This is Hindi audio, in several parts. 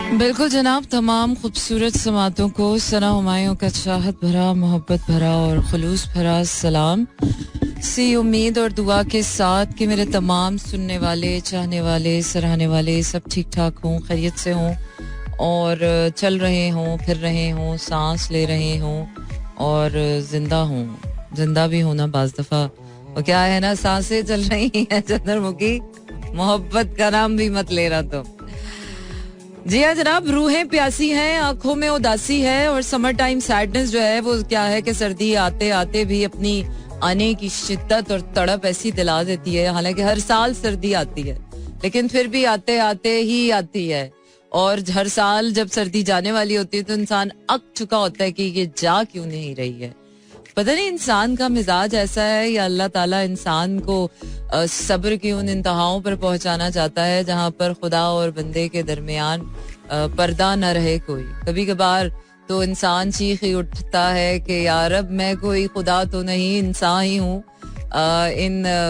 बिल्कुल जनाब, तमाम खूबसूरत समातों को सना हुमायूं का चाहत भरा, मोहब्बत भरा और खुलूस भरा सलाम। सी उम्मीद और दुआ के साथ कि मेरे तमाम सुनने वाले, चाहने वाले, सराहने वाले सब ठीक ठाक हों, खैरियत से हों और चल रहे हों, फिर रहे हों, सांस ले रहे हों और जिंदा हों। जिंदा भी होना बाज दफ़ा और क्या है ना, सांसें चल रही हैं चंद्रमुखी, मोहब्बत का नाम भी मत ले रहा तो। जी हाँ जनाब, रूहें प्यासी हैं, आंखों में उदासी है और समर टाइम सैडनेस जो है वो क्या है कि सर्दी आते आते भी अपनी आने की शिद्दत और तड़प ऐसी दिला देती है। हालांकि हर साल सर्दी आती है लेकिन फिर भी आते आते ही आती है। और हर साल जब सर्दी जाने वाली होती है तो इंसान अक चुका होता है कि ये जा क्यों नहीं रही है। पता नहीं इंसान का मिजाज ऐसा है या अल्लाह ताला इंसान को सब्र की उन इंतहाओं पर पहुंचाना चाहता है जहां पर खुदा और बंदे के दरमियान पर्दा न रहे कोई। कभी कभार तो इंसान चीख ही उठता है कि यार अब मैं कोई खुदा तो नहीं, इंसान ही हूँ।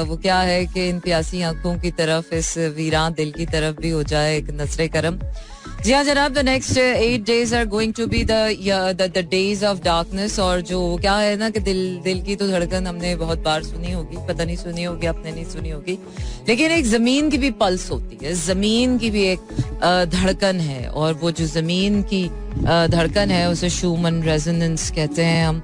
वो क्या है कि इन प्यासी आंखों की तरफ, इस वीरान दिल की तरफ भी हो जाए एक नजरे करम। जी हाँ जनाब, the next 8 days are going to be the days of darkness. और जो क्या है ना कि दिल की तो धड़कन हमने बहुत बार सुनी होगी, पता नहीं सुनी होगी आपने, नहीं सुनी होगी, लेकिन एक जमीन की भी पल्स होती है, जमीन की भी एक धड़कन है। और वो जो जमीन की धड़कन है उसे ह्यूमन रेजोनेंस कहते हैं हम।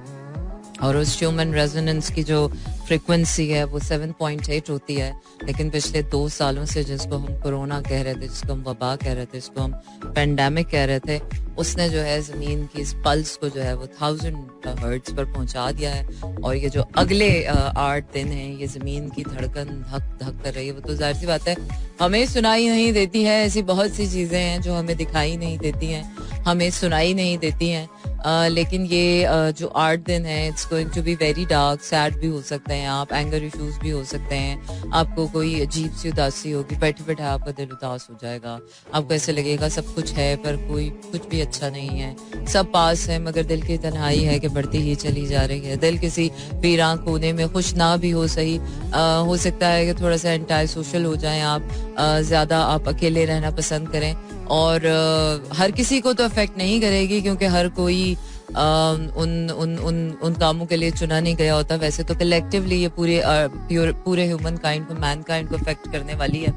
और उस ह्यूमन रेजोनेंस की जो फ्रीक्वेंसी है वो 7.8 होती है। लेकिन पिछले 2 सालों से जिसको हम कोरोना कह रहे थे, जिसको हम वबा कह रहे थे, जिसको हम पेंडेमिक कह रहे थे, उसने जो है जमीन की इस पल्स को जो है वो 1000 हर्ट्ज पर पहुंचा दिया है। और ये जो अगले 8 दिन हैं ये जमीन की धड़कन धक धक कर रही है। वो तो जाहिर सी बात है हमें सुनाई नहीं देती है, ऐसी बहुत सी चीजें हैं जो हमें दिखाई नहीं देती हैं, हमें सुनाई नहीं देती हैं। लेकिन ये जो 8 दिन है it's going to be very dark, sad भी हो सकते हैं आप, एंगर इश्यूज भी हो सकते हैं, आपको कोई अजीब सी उदासी होगी, बैठे बैठे आपका दिल उदास हो जाएगा, आपको ऐसे लगेगा सब कुछ है पर कोई कुछ भी अच्छा नहीं है, सब पास है मगर दिल की तन्हाई है कि बढ़ती ही चली जा रही है। दिल किसी वीरान कोने में खुश ना भी हो सही, हो सकता है कि थोड़ा सा एंटाई सोशल हो जाएं आप, ज्यादा आप अकेले रहना पसंद करें। और हर किसी को तो अफेक्ट नहीं करेगी क्योंकि हर कोई उन कामों के लिए चुना नहीं गया होता। वैसे तो कलेक्टिवली ये पूरे ह्यूमन काइंड को, मैन काइंड को अफेक्ट करने वाली है।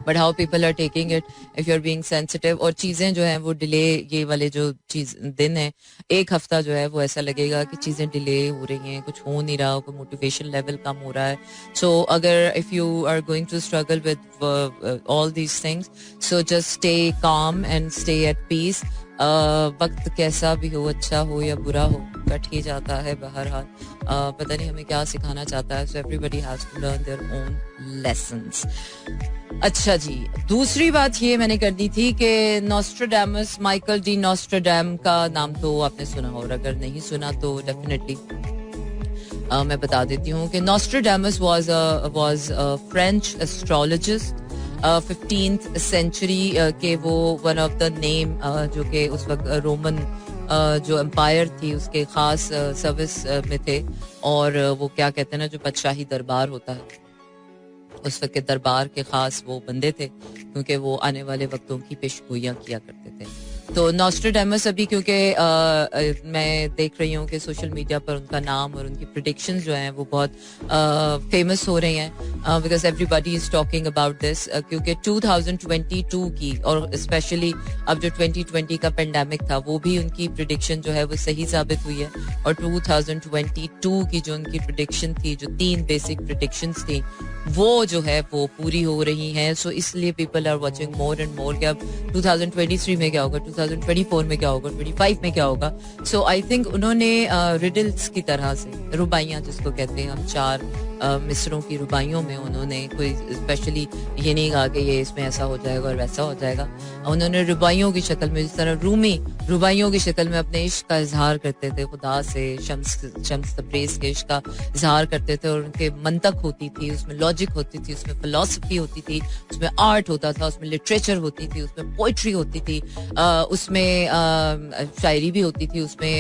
But how people are taking it, if you are being sensitive. और चीजें जो हैं वो डिले, ये वाले जो दिन है, एक हफ्ता जो है वो ऐसा लगेगा कि चीजें डिले हो रही हैं, कुछ हो नहीं रहा, कोई मोटिवेशन लेवल कम हो रहा है। सो अगर if you are going to struggle with all these things, so just stay calm and stay at peace. वक्त कैसा भी हो, अच्छा हो या बुरा हो, कट ही जाता है बहरहाल। पता नहीं हमें क्या सिखाना चाहता है। So everybody has to learn their own lessons. अच्छा जी, दूसरी बात ये मैंने कर दी थी कि नॉस्ट्राडामस, माइकल डी नॉस्ट्राडाम का नाम तो आपने सुना हो, और अगर नहीं सुना तो डेफिनेटली मैं बता देती हूँ कि Nostradamus was a French astrologer 15th century के। वो वन ऑफ द नेम जो कि उस वक्त रोमन जो एम्पायर थी उसके खास सर्विस में थे। और वो क्या कहते हैं ना, जो बादशाही दरबार होता है उस वक्त के दरबार के खास वो बंदे थे क्योंकि वो आने वाले वक्तों की पेशगोइयां किया करते थे। तो नॉस्ट्राडामस अभी क्योंकि मैं देख रही हूँ कि सोशल मीडिया पर उनका नाम और उनकी प्रेडिक्शंस जो हैं वो बहुत फेमस हो रही हैं, because everybody is talking about this. क्योंकि 2022 की और स्पेशली अब जो 2020 का पेंडेमिक था वो भी उनकी प्रेडिक्शन जो है वो सही साबित हुई है। और 2022 की जो उनकी प्रेडिक्शन थी, जो 3 बेसिक प्रेडिक्शंस थी, वो जो है वो पूरी हो रही हैं। सो इसलिए people are watching more and more कि अब 2023 में क्या होगा, 2024 में क्या होगा, 25 में क्या होगा। सो आई थिंक उन्होंने रिडल्स की तरह से, रुबाइयां जिसको कहते हैं हम, 4 मिसरों की रुबाइयों में उन्होंने कोई स्पेशली ये नहीं कहा कि ये इसमें ऐसा हो जाएगा और वैसा हो जाएगा। उन्होंने रुबाइयों की शक्ल में, जिस तरह रूमी रुबाइयों की शक्ल में अपने इश्क का इजहार करते थे खुदा से, शम्स तब्रेज़ के इश्क का इजहार करते थे। और उनके मंतक होती थी, उसमें लॉजिक होती थी, उसमें फिलॉसफी होती थी, उसमें आर्ट होता था, उसमें लिटरेचर होती थी, उसमें पोइट्री होती थी, उसमें शायरी भी होती थी, उसमें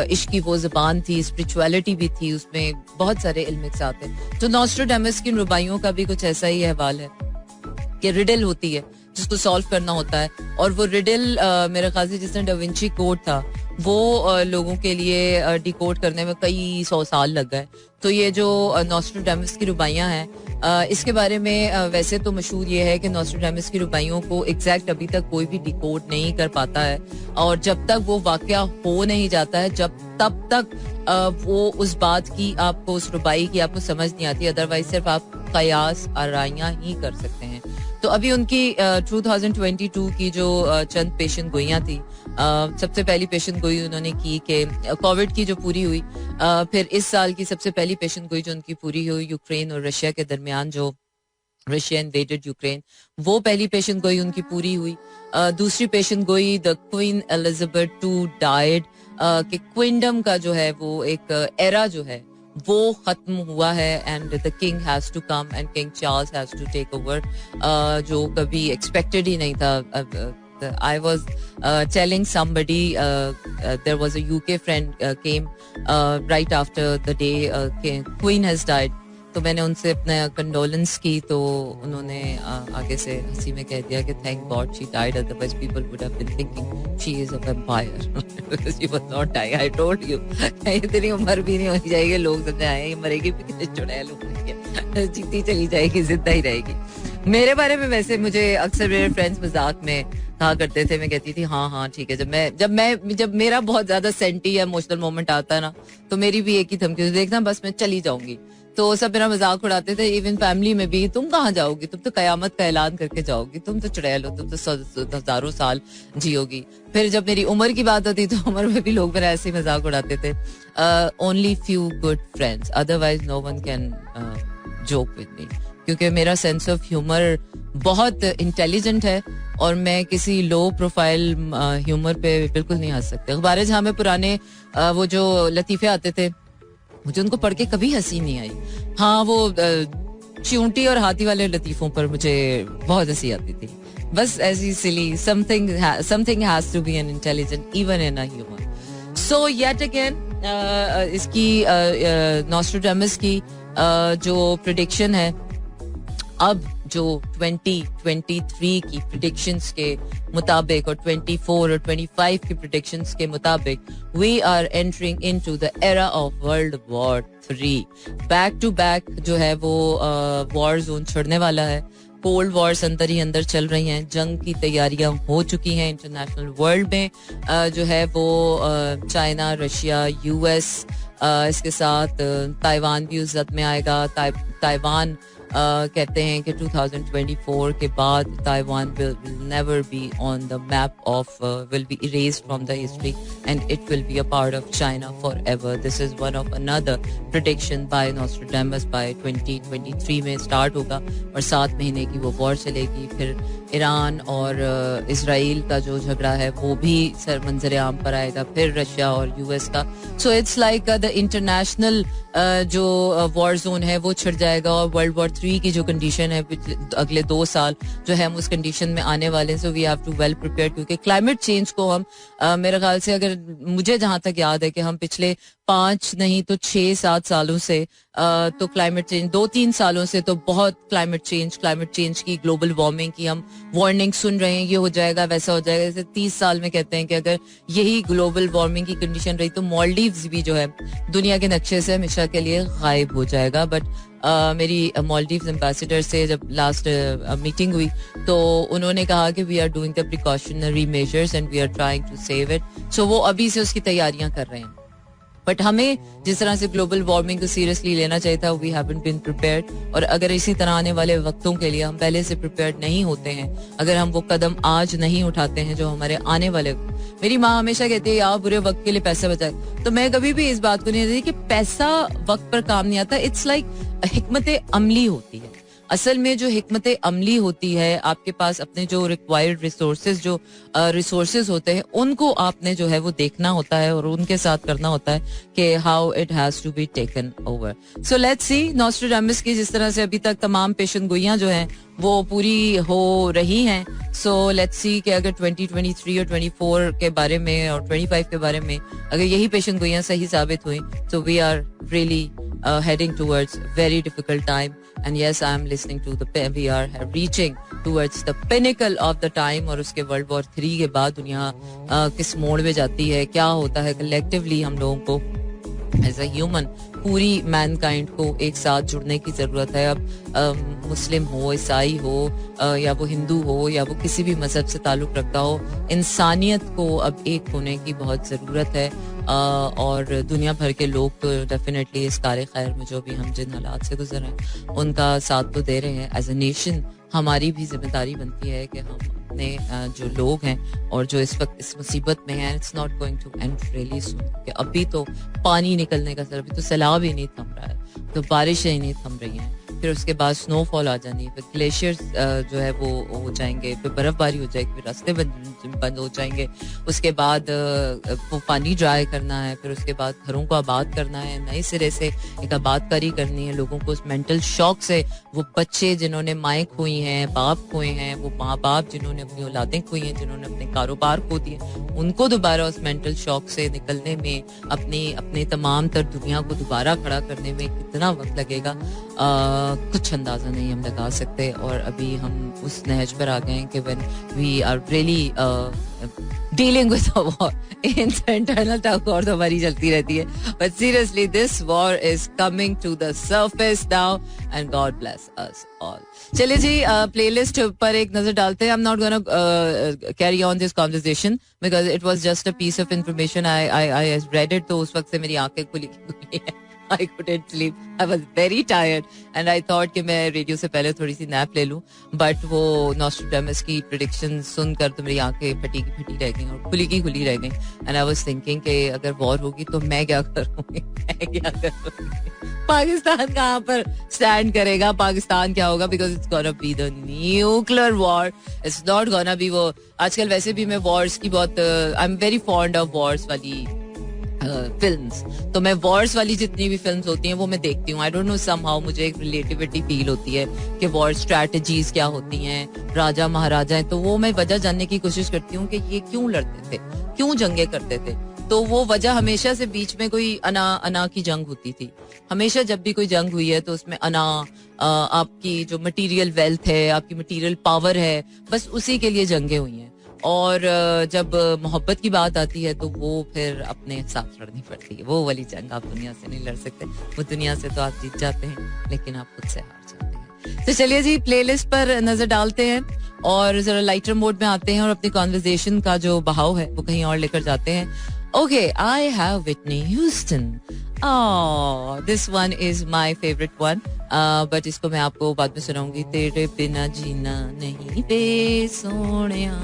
इश्क की वो ज़बान थी, स्पिरिचुअलिटी भी थी, उसमें बहुत सारे इल्म एक साथ हैं। तो नॉस्ट्राडामस की रुबाइयों का भी कुछ ऐसा ही अहवाल है कि रिडल होती है जिसको सॉल्व करना होता है. और वो रिडल मेरे ख्याल से जिसने डाविंची कोड था वो लोगों के लिए डिकोड करने में कई 100 साल लग गए. तो ये जो नॉस्ट्राडामस की रुबाइयाँ हैं, इसके बारे में वैसे तो मशहूर ये है कि नॉस्ट्राडामस की रुबाइयों को एग्जैक्ट अभी तक कोई भी डिकोड नहीं कर पाता है. और जब तक वो वाकया हो नहीं जाता है तब तक वो उस बात की आपको, उस रुबाई की आपको समझ नहीं आती. अदरवाइज सिर्फ आप कयास आराइयाँ ही कर सकते हैं. तो अभी उनकी 2022 की जो चंद पेशन गोइयाँ थी, सबसे पहली पेशन गोई उन्होंने की कि कोविड की जो पूरी हुई, फिर इस साल की सबसे पहली पेशन गोई जो उनकी पूरी हुई यूक्रेन और रशिया के दरमियान, जो रशिया इन्वेडेड यूक्रेन, वो पहली पेशन गोई उनकी पूरी हुई. दूसरी पेशन गोई the queen Elizabeth two died, कि क्विंडम का जो है वो एक एरा जो है वो खत्म हुआ है and the king has to come and king Charles has to take over, जो कभी एक्सपेक्टेड ही नहीं था. I was telling somebody there was a UK friend came right after the day Queen has died. तो मैंने उनसे अपने कंडोलेंस की, तो उन्होंने आगे से हंसी में कह दिया कि thank God she died, otherwise people would have been thinking she is a vampire because she was not dying. I told you इतनी उम्र भी नहीं होनी चाहिए लोग समझाएं ये मरेगी भी कितने चुड़ैल होंगे, जीती चली जाएगी, जिंदा ही रहेगी. मेरे बारे में वैसे मुझे अक्सर मेरे फ्रेंड्स मजाक में कहा करते थे, मैं कहती थी हाँ ठीक है. जब मेरा बहुत ज्यादा सेंटी या इमोशनल मोमेंट आता है ना, तो मेरी भी एक ही धमकी, देखना बस मैं चली जाऊंगी. तो सब मेरा मजाक उड़ाते थे, इवन फैमिली में भी, तुम कहाँ जाओगी, तुम तो कयामत का ऐलान करके जाओगी, तुम तो चुड़ैल हो, तुम तो हजारों साल जियोगी. फिर जब मेरी उम्र की बात होती तो उम्र में भी लोग मेरा ऐसे ही मजाक उड़ाते थे. Only few good friends, otherwise no one can joke with me, क्योंकि मेरा सेंस ऑफ ह्यूमर बहुत इंटेलिजेंट है और मैं किसी लो प्रोफाइल ह्यूमर पे बिल्कुल नहीं हंस सकते. अखबार जहाँ में पुराने वो जो लतीफे आते थे, मुझे उनको पढ़ के कभी हंसी नहीं आई. हाँ, वो चींटी और हाथी वाले लतीफों पर मुझे बहुत हंसी आती थी. बस ऐसी silly something has to be an intelligent even in a humour. So yet again इसकी नॉस्ट्राडामस की जो प्रेडिक्शन है, अब जो 2023 की प्रेडिक्शंस के मुताबिक और 24 और 25 की प्रेडिक्शंस के मुताबिक, we are entering into the era of world war 3. Back to back जो है वो वॉर जोन छोड़ने वाला है. कोल्ड वॉर्स अंदर ही अंदर चल रही हैं, जंग की तैयारियां हो चुकी हैं इंटरनेशनल वर्ल्ड में. जो है वो चाइना, रशिया, यूएस, इसके साथ ताइवान भी उस जद में आएगा. ताइवान कहते हैं कि 2024 के बाद Taiwan will never be on the map of will be erased from the history and it will be a part of China forever. This is one of another prediction by Nostradamus. By 2023 में स्टार्ट होगा और 7 महीने की वो वॉर चलेगी. फिर ईरान और इसराइल का जो झगड़ा है वो भी सर मंजर आम पर आएगा. फिर रशिया और यूएस का. So it's like the international जो वॉर जोन है वो छिड़ जाएगा और वर्ल्ड वॉर 3 की जो कंडीशन है अगले 2 साल जो है हम उस कंडीशन में आने वाले हैं. So we have to well prepare, क्योंकि क्लाइमेट चेंज को हम मेरे ख्याल से, अगर मुझे जहां तक याद है कि हम पिछले 5 नहीं तो 6-7 सालों से तो क्लाइमेट चेंज 2-3 सालों से तो बहुत क्लाइमेट चेंज की, ग्लोबल वार्मिंग की हम वार्निंग सुन रहे हैं. ये हो जाएगा, वैसा हो जाएगा. जैसे 30 साल में कहते हैं कि अगर यही ग्लोबल वार्मिंग की कंडीशन रही तो मालदीव्स भी जो है दुनिया के नक्शे से हमेशा के लिए गायब हो जाएगा. बट मेरी मालदीव्स एम्बेसडर से जब लास्ट मीटिंग हुई तो उन्होंने कहा कि we are doing the precautionary measures and we are trying to save it. So वो अभी से उसकी तैयारियां कर रहे हैं. बट हमें जिस तरह से ग्लोबल वार्मिंग को सीरियसली लेना चाहिए था, वी हैवंट बीन प्रिपेयर्ड. और अगर इसी तरह आने वाले वक्तों के लिए हम पहले से प्रिपेयर्ड नहीं होते हैं, अगर हम वो कदम आज नहीं उठाते हैं जो हमारे आने वाले, मेरी माँ हमेशा कहती है यार बुरे वक्त के लिए पैसा बचाए, तो मैं कभी भी इस बात को नहीं कहती कि पैसा वक्त पर काम नहीं आता. इट्स लाइक हिकमत अमली होती है. असल में जो हिकमत अमली होती है, आपके पास अपने जो रिक्वायर्ड रिसोर्सेज होते हैं उनको आपने जो है वो देखना होता है और उनके साथ करना होता है कि how it has to be taken over. So let's see. Nostradamus की जिस तरह से अभी तक तमाम पेशन गोइयां जो हैं वो पूरी हो रही हैं. सो लेट्स सी कि अगर 2023 और 24 के बारे में और 25 के बारे में अगर यही पेशन गोइयां सही साबित हुई तो we are really heading towards very difficult time. And yes, I am listening to we are reaching towards the pinnacle of the time. और उसके World War 3 के बाद दुनिया किस मोड़ में जाती है, क्या होता है collectively हम लोगों को एज अ ह्यूमन, पूरी मैनकाइंड को एक साथ जुड़ने की जरूरत है. अब मुस्लिम हो, ईसाई हो, या वो हिंदू हो, या वो किसी भी मजहब से ताल्लुक रखता हो, इंसानियत को अब एक होने की बहुत जरूरत है. और दुनिया भर के लोग तो डेफिनेटली इस कार खैर में जो भी हम जिन हालात से गुजर रहे हैं उनका साथ तो दे रहे हैं. एज अ नेशन हमारी भी जिम्मेदारी बनती है कि हम अपने जो लोग हैं और जो इस वक्त इस मुसीबत में हैं, it's not going to end really soon, कि अभी तो पानी निकलने का सर, अभी तो सैलाब ही नहीं थम रहा है, तो बारिशें ही नहीं थम रही हैं, फिर उसके बाद स्नोफॉल आ जानी है, फिर ग्लेशियर्स जो है वो हो जाएंगे, फिर बर्फबारी हो जाएगी, फिर रास्ते बंद हो जाएंगे, उसके बाद वो पानी ड्राई करना है, फिर उसके बाद घरों को आबाद करना है, नए सिरे से एक आबादकारी करनी है, लोगों को उस मेंटल शॉक से, वो बच्चे जिन्होंने माएँ खोई हैं, बाप खोए हैं, वो माँ बाप जिन्होंने अपनी औलादें खोई हैं, जिन्होंने अपने कारोबार खो दिए, उनको दोबारा उस मेंटल शॉक से निकलने में, अपने तमाम तर दुनिया को दोबारा खड़ा करने में कितना वक्त लगेगा कुछ अंदाजा नहीं हम लगा सकते. और अभी हम उस नहज पर आ गए हैं कि when we are really dealing with a war, internal tug और तो हमारी चलती रहती है, but seriously this war is coming to the surface now and God bless us all. चलिए जी, प्लेलिस्ट पर एक नजर डालते हैं. I am not gonna carry on this conversation because it was just a piece of information. I read it, तो उस वक्त से मेरी आंखें खुली हैं. I couldn't sleep. I was very tired and I thought कि मैं रेडियो से पहले थोड़ी सी नैप ले लूं, बट वो नॉस्ट्रेडामस की प्रेडिक्शन सुनकर तो मेरी आंखें फटी की फटी रह गई और खुली की खुली रह गई. एंड आई वाज थिंकिंग कि अगर वॉर होगी तो मैं क्या करूंगी, मैं क्या करूंगी, पाकिस्तान कहाँ पर स्टैंड करेगा, पाकिस्तान क्या होगा, because it's gonna be the nuclear war. It's not gonna be वो. आजकल वैसे भी मैं वॉर्स की बहुत, I am very fond of Wars वाली फिल्म्स, तो मैं वॉर्स वाली जितनी भी फिल्म्स होती हैं वो मैं देखती हूँ. आई डोंट नो, समहाउ मुझे एक रिलेटिविटी फील होती है कि वॉर स्ट्रैटेजीज क्या होती हैं, राजा महाराजा हैं, तो वो मैं वजह जानने की कोशिश करती हूँ कि ये क्यों लड़ते थे, क्यों जंगे करते थे. तो वो वजह हमेशा से बीच में कोई अना की जंग होती थी. हमेशा जब भी कोई जंग हुई है तो उसमें आपकी जो मटीरियल वेल्थ है, आपकी मटीरियल पावर है, बस उसी के लिए जंगे हुई हैं. और जब मोहब्बत की बात आती है तो वो फिर अपने साथ लड़नी पड़ती है. वो वाली जंग आप दुनिया से नहीं लड़ सकते. वो दुनिया से तो आप जीत जाते हैं, लेकिन आप खुद से हार जाते हैं. तो चलिए जी, प्लेलिस्ट पर नजर डालते हैं और जरा लाइटर मोड में आते हैं और अपनी कॉन्वर्सेशन का जो बहाव है वो कहीं और लेकर जाते हैं. Okay, I have Whitney Houston. This one is my favourite one, but इसको मैं आपको बाद में सुनाऊंगी. तेरे बिना जीना नहीं बे सोनिया.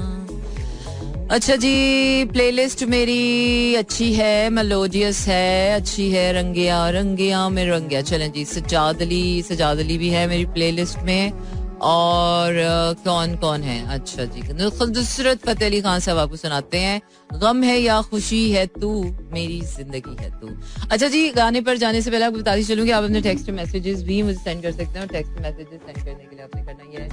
अच्छा जी, प्लेलिस्ट मेरी अच्छी है, मेलोडियस है, अच्छी है. रंगिया में रंगिया. चलें जी, सजाद अली भी है मेरी प्लेलिस्ट में. और कौन कौन है? अच्छा जी, नुसरत फतेह अली खान साहब आपको सुनाते हैं. गम है या खुशी है तू, मेरी जिंदगी है तू. अच्छा जी, गाने पर जाने से पहले आपको बताती चलूं कि आप अपने टेक्स्ट मैसेजेस भी मुझे सेंड कर सकते हैं. और टेक्स्ट मैसेजेस सेंड करने के लिए आपने करना ये है,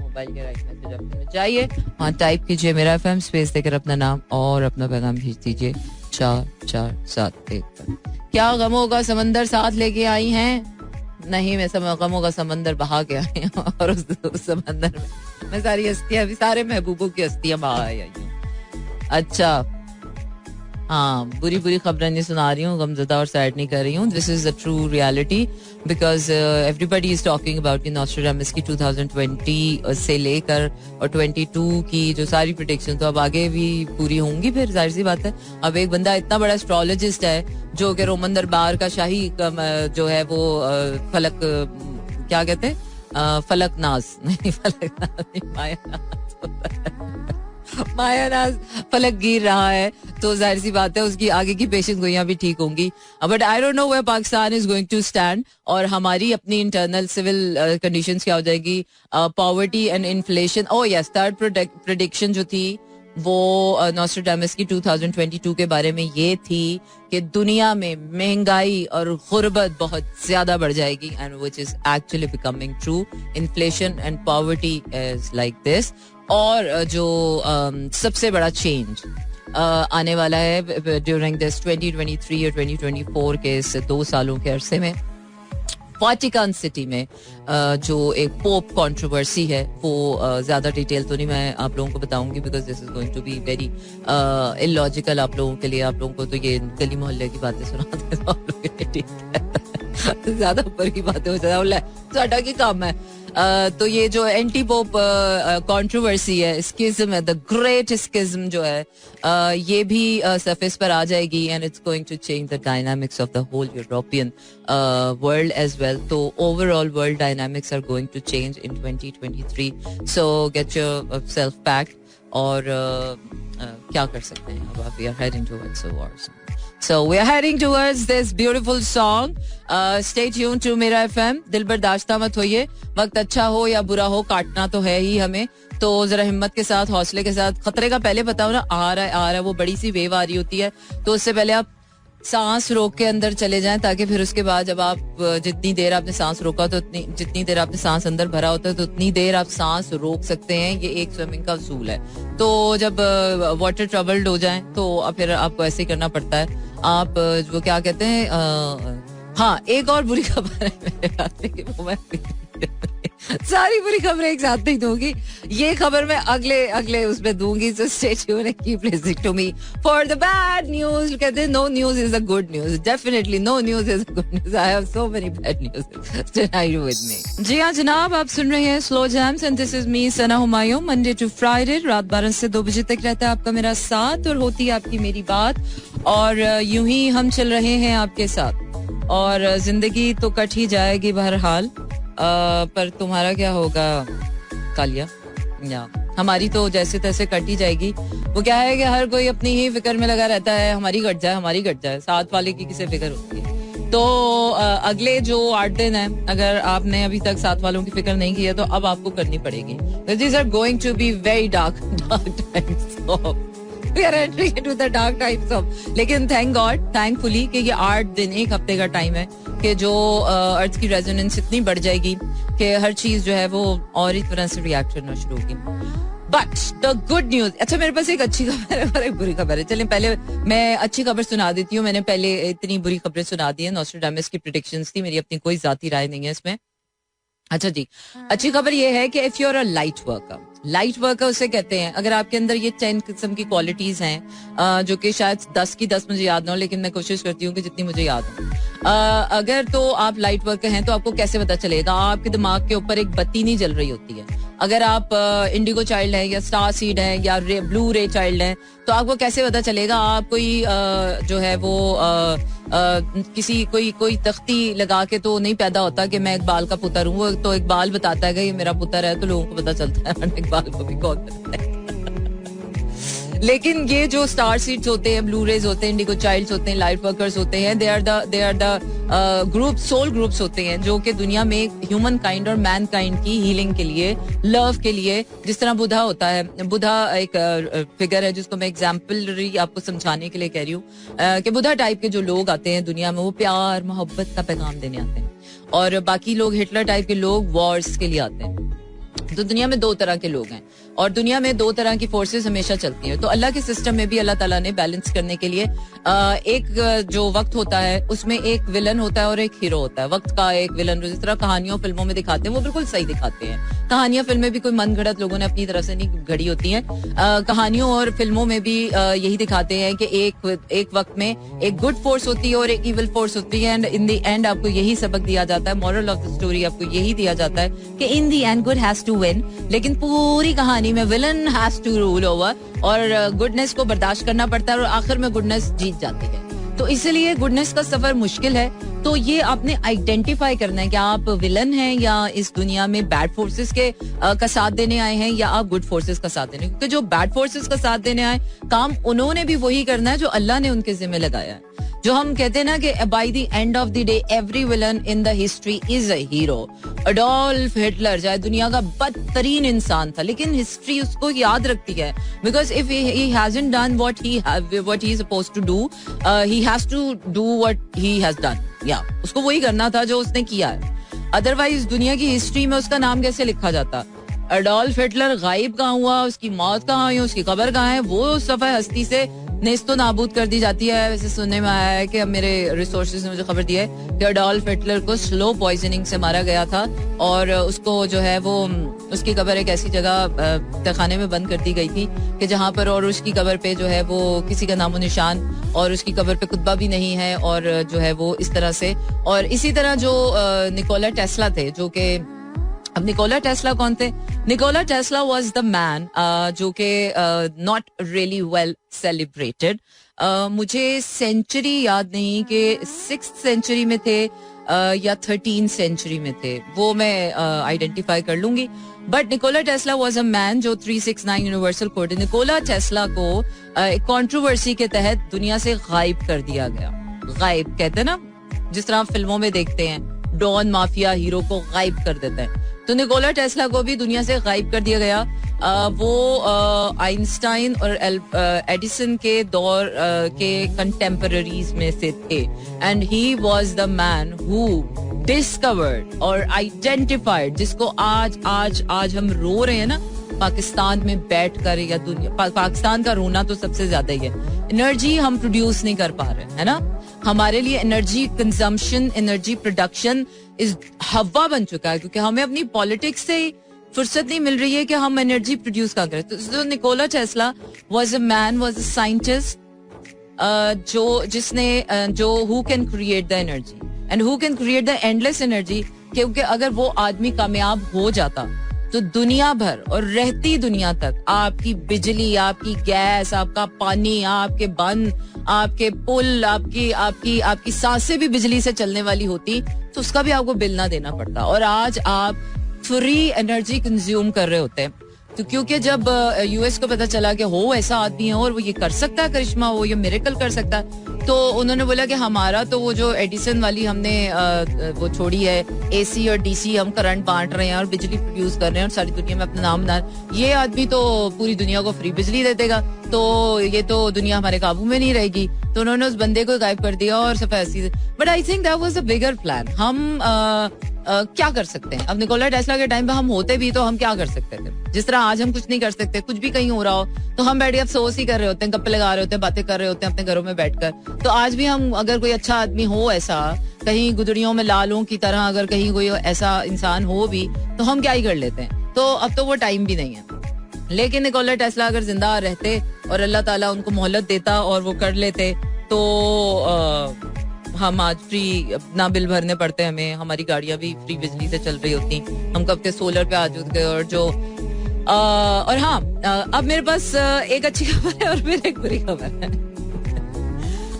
मोबाइल के राइट मैसेज ऑप्शन में जाइए, वहाँ टाइप कीजिए मेरा FM, स्पेस देकर अपना नाम और अपना पैगाम भेज दीजिए 4471 पर. क्या गमों का समंदर साथ लेके आई हैं? नहीं, मैं गमों का समंदर बहा के आई हूँ और उस समंदर में मैं सारी हस्तियां, भी सारे महबूबों की हस्तियां बहा आई हूँ. अच्छा, हाँ, बुरी खबरें नहीं सुना रही हूँ, गमजदा और सैड नहीं कर रही हूँ. This is the true reality because everybody is talking about Nostradamus की 2020 से लेकर और 22 की जो सारी प्रेडिक्शन तो अब आगे भी पूरी होंगी. फिर जाहिर सी बात है, अब एक बंदा इतना बड़ा एस्ट्रोलॉजिस्ट है जो कि रोमन दरबार का शाही जो है वो फलक, क्या कहते हैं, फलकनाज नहीं, फलकनाज नहीं, मायानाज फलक गिर रहा है, तो जाहिर सी बात है उसकी आगे की पेशन गोइयां भी ठीक होंगी. But I don't know where Pakistan is going to stand और हमारी अपनी इंटरनल सिविल कंडीशंस क्या हो जाएगी. Poverty and inflation. Oh yes, third prediction जो थी वो नॉस्ट्रेडामस की 2022 के बारे में ये थी कि दुनिया में महंगाई और गुर्बत बहुत ज्यादा बढ़ जाएगी, and which is actually becoming true. Inflation and poverty is like this. और जो सबसे बड़ा चेंज आने वाला है ड्यूरिंग दिस 2023 और 2024 के इस 2 सालों के अरसे में, वाटिकन सिटी में जो एक पोप कंट्रोवर्सी है, वो ज्यादा डिटेल तो नहीं मैं आप लोगों को बताऊंगी, because this is going to be very illogical आप लोगों के लिए. आप लोगों को तो ये गली मोहल्ले की बातें सुनाते हैं तो आप लोग ठीक है, ज्यादा ऊपर की बातें हो जाता साडा की काम है. तो ये जो एंटी पोप कंट्रोवर्सी है, स्किज्म है, द ग्रेट स्किज्म जो है, ये भी सरफेस पर आ जाएगी, and it's going to change the dynamics of the whole European world as well. तो overall world dynamics are going to change in 2023. So get yourself packed. और क्या कर सकते हैं, अब we are heading towards the war. So we are heading towards this beautiful song. Stay tuned to Mera FM. दिल बर्दाश्ता मत होइए. वक्त अच्छा हो या बुरा हो, काटना तो है ही हमें. तो जरा हिम्मत के साथ, हौसले के साथ, खतरे का पहले पता हो ना, आ रहा है, वो बड़ी सी वेव आ रही होती है, तो उससे पहले आप सांस रोक के अंदर चले जाएं, ताकि फिर उसके बाद जब आप जितनी देर आपने सांस रोका तो जितनी देर आपने सांस अंदर भरा होता है तो उतनी देर आप सांस रोक सकते हैं. ये एक स्विमिंग का उसूल है. तो जब वाटर ट्रबल्ड हो जाए तो फिर आपको ऐसे ही करना पड़ता है. आप वो क्या कहते हैं, हाँ, एक और बुरी खबर है मेरे पास, लेकिन वो मैं सारी बुरी खबरें एक साथ नहीं दूंगी. ये खबर मैं अगले उसमें दूंगी. So stay tuned and keep listening to me for the bad news. कहते हैं no news is a good news. Definitely no news is a good news. I have so many bad news tonight with me. जी हाँ जनाब, आप सुन रहे हैं slow jams and this is me Sana Humayun. Monday to Friday रात 12 से 2 बजे तक रहता है आपका मेरा साथ, और होती है आपकी मेरी बात. और यूं ही हम चल रहे हैं आपके साथ. और जिंदगी तो कट ही जाएगी बहरहाल, पर तुम्हारा क्या होगा कालिया, या हमारी तो जैसे तैसे कट ही जाएगी. वो क्या है कि हर कोई अपनी ही फिक्र में लगा रहता है, हमारी कट जाए, साथ वाले की किसे फिक्र होती है. तो अगले जो 8 दिन है, अगर आपने अभी तक साथ वालों की फिक्र नहीं की है तो अब आपको करनी पड़ेगी. These are going to be very dark times. We are entering into the dark times of. लेकिन थैंक गॉड, थैंकफुली, कि ये 8 दिन, 1 हफ्ते का टाइम है कि जो अर्थ की रेजोनेंस इतनी बढ़ जाएगी कि हर चीज जो है वो और ही तरह से रिएक्ट करना शुरू होगी. बट द गुड न्यूज, अच्छा मेरे पास एक अच्छी खबर है और एक बुरी खबर है. चलिए पहले मैं अच्छी खबर सुना देती हूँ. मैंने पहले इतनी बुरी खबरें सुना दी है. नॉस्ट्रेडामस की प्रेडिक्शंस थी, मेरी अपनी कोई जाती राय नहीं है इसमें. अच्छा जी, अच्छी खबर ये है कि if you are a light worker उसे कहते हैं, अगर आपके अंदर ये 10 किस्म की क्वालिटीज हैं, जो कि शायद 10 की 10 मुझे याद ना हो, लेकिन मैं कोशिश करती हूँ कि जितनी मुझे याद हो. अगर तो आप लाइट वर्कर हैं तो आपको कैसे पता चलेगा? आपके दिमाग के ऊपर एक बत्ती नहीं जल रही होती है. अगर आप इंडिगो चाइल्ड हैं या स्टार सीड हैं या ब्लू रे चाइल्ड हैं तो आपको कैसे पता चलेगा? आप कोई जो है वो किसी कोई तख्ती लगा के तो नहीं पैदा होता कि मैं इकबाल का पुत्र हूँ. वो तो इकबाल बताता है कि ये मेरा पुत्र है, तो लोगों को पता चलता है इकबाल को भी कौन है. लेकिन ये जो स्टार सीड्स होते हैं, ब्लू रेज होते हैं, इंडिगो चाइल्ड्स होते हैं, लाइट वर्कर्स होते हैं, they are the group, soul groups होते हैं जो कि दुनिया में ह्यूमन काइंड और मैन काइंड की हीलिंग के लिए, लव के लिए, जिस तरह बुधा होता है. बुधा एक फिगर है जिसको मैं एग्जाम्पलरी आपको समझाने के लिए कह रही हूँ कि बुधा टाइप के जो लोग आते हैं दुनिया में, वो प्यार मोहब्बत का पैगाम देने आते हैं, और बाकी लोग हिटलर टाइप के लोग वॉर्स के लिए आते हैं. तो दुनिया में 2 तरह के लोग हैं, और दुनिया में 2 तरह की फोर्सेस हमेशा चलती हैं. तो अल्लाह के सिस्टम में भी अल्लाह ताला ने बैलेंस करने के लिए एक जो वक्त होता है उसमें एक विलन होता है और एक हीरो होता है. वक्त का एक विलन, जिस तरह कहानियों फिल्मों में दिखाते हैं वो बिल्कुल सही दिखाते हैं. कहानियां फिल्में भी कोई मन घड़त लोगों ने अपनी तरफ से नहीं घड़ी होती हैं. कहानियों और फिल्मों में भी यही दिखाते हैं कि एक वक्त में एक गुड फोर्स होती है और एक इविल फोर्स होती है, एंड इन द एंड आपको यही सबक दिया जाता है, मॉरल ऑफ द स्टोरी आपको यही दिया जाता है कि in the end good has to win. लेकिन पूरी कहानी में villain has to rule over, और गुडनेस को बर्दाश्त करना पड़ता है, और आखिर में गुडनेस जीत जाती है. तो इसलिए गुडनेस का सफर मुश्किल है. तो ये आपने आइडेंटिफाई करना है कि आप विलन हैं या इस दुनिया में बैड फोर्सेस के का साथ देने आए हैं, या आप गुड फोर्सेस का साथ देने. क्योंकि जो बैड फोर्सेस का साथ देने आए, काम उन्होंने भी वही करना है जो अल्लाह ने उनके जिम्मे लगाया है. जो हम कहते हैं ना कि by the end of the day every villain in the history is a hero. Adolf Hitler चाहे दुनिया का बदतरीन इंसान था, लेकिन हिस्ट्री उसको याद रखती है, because if he hasn't done what he supposed to do, he has to do what he has done. या उसको वही करना था जो उसने किया है. अदरवाइज दुनिया की हिस्ट्री में उसका नाम कैसे लिखा जाता? अडोल्फ हिटलर गायब कहाँ हुआ, उसकी मौत कहाँ हुई, उसकी कब्र कहाँ है, वो उस सफा हस्ती से नेस्तो नाबूद कर दी जाती है. वैसे सुनने में आया है कि अब मेरे रिसोर्सेज ने मुझे खबर दी है कि अडोल्फ हिटलर को स्लो पॉइजनिंग से मारा गया था और उसको जो है वो उसकी कब्र एक ऐसी जगह तहखाने में बंद कर दी गई थी कि जहाँ पर, और उसकी कब्र पे जो है वो किसी का नामो निशान, और उसकी कब्र पे कुतबा भी नहीं है, और जो है वो इस तरह से. और इसी तरह जो निकोला टेस्ला थे, जो कि अब निकोला टेस्ला कौन थे? Nicola Tesla was the man जो कि नॉट रियली वेल सेलिब्रेटेड. मुझे सेंचुरी याद नहीं कि 6th सेंचुरी में थे या 13th सेंचुरी में थे, वो मैं आइडेंटिफाई कर लूंगी. But Nicola Tesla was a man जो 369 यूनिवर्सल कोड. निकोला टेस्ला को एक कंट्रोवर्सी के तहत दुनिया से गायब कर दिया गया. गायब कहते हैं ना, जिस तरह आप फिल्मों में देखते हैं डॉन माफिया हीरो को गायब कर देते हैं, तो निकोला टेस्ला को भी दुनिया से गायब कर दिया गया. वो आइंस्टाइन और एडिसन के दौर के कंटेम्पररीज में से थे, and he was the man who discovered और आइडेंटिफाइड, जिसको आज हम रो रहे हैं ना पाकिस्तान में बैठकर, या दुनिया पाकिस्तान का रोना तो सबसे ज्यादा ही है. एनर्जी हम प्रोड्यूस नहीं कर पा रहे है ना. हमारे लिए एनर्जी कंजम्पशन, एनर्जी प्रोडक्शन इस हवा बन चुका है, क्योंकि हमें अपनी पॉलिटिक्स से फुर्सत नहीं मिल रही है कि हम एनर्जी प्रोड्यूस कहाँ करें. तो Nikola Tesla was a man, was a scientist, जो who can create the energy and who can create the endless energy. क्योंकि अगर वो आदमी कामयाब हो जाता तो दुनिया भर और रहती दुनिया तक आपकी बिजली, आपकी गैस, आपका पानी, आपके बंद, आपके पुल, आपकी सांसें भी बिजली से चलने वाली होती, तो उसका भी आपको बिल ना देना पड़ता. और आज आप फ्री एनर्जी कंज्यूम कर रहे होते हैं. तो क्योंकि जब यूएस को पता चला कि हो ऐसा आदमी है और वो ये कर सकता है करिश्मा, वो ये मिरेकल कर सकता है, तो उन्होंने बोला कि हमारा तो वो जो एडिसन वाली हमने वो छोड़ी है, एसी और डीसी, हम करंट बांट रहे हैं और बिजली प्रोड्यूस कर रहे हैं और सारी दुनिया में अपना नाम बना, ये आदमी तो पूरी दुनिया को फ्री बिजली दे देगा, तो ये तो दुनिया हमारे काबू में नहीं रहेगी. तो उन्होंने उस बंदे को गायब कर दिया और सफेद. But I think that was a bigger plan. हम क्या कर सकते हैं? अब निकोला टेस्ला के टाइम पे हम होते भी तो हम क्या कर सकते थे? जिस तरह आज हम कुछ नहीं कर सकते, कुछ भी कहीं हो रहा हो तो हम बैठ के अफसोस ही कर रहे होते हैं, गप्पे लगा रहे होते हैं, बातें कर रहे होते हैं अपने घरों में बैठकर. तो आज भी हम, अगर कोई अच्छा आदमी हो ऐसा, कहीं गुदड़ियों में लालों की तरह अगर कहीं कोई ऐसा इंसान हो भी, तो हम क्या ही कर लेते हैं. तो अब तो वो टाइम भी नहीं है. लेकिन निकोला टेस्ला अगर जिंदा रहते और अल्लाह ताला उनको मोहलत देता और वो कर लेते, तो हम आज फ्री अपना बिल भरने पड़ते हमें, हमारी गाड़ियां भी फ्री बिजली से चल रही होती, हम कब के सोलर पे आ चुके. और जो और हाँ, अब मेरे पास एक अच्छी खबर है और फिर एक बुरी खबर है.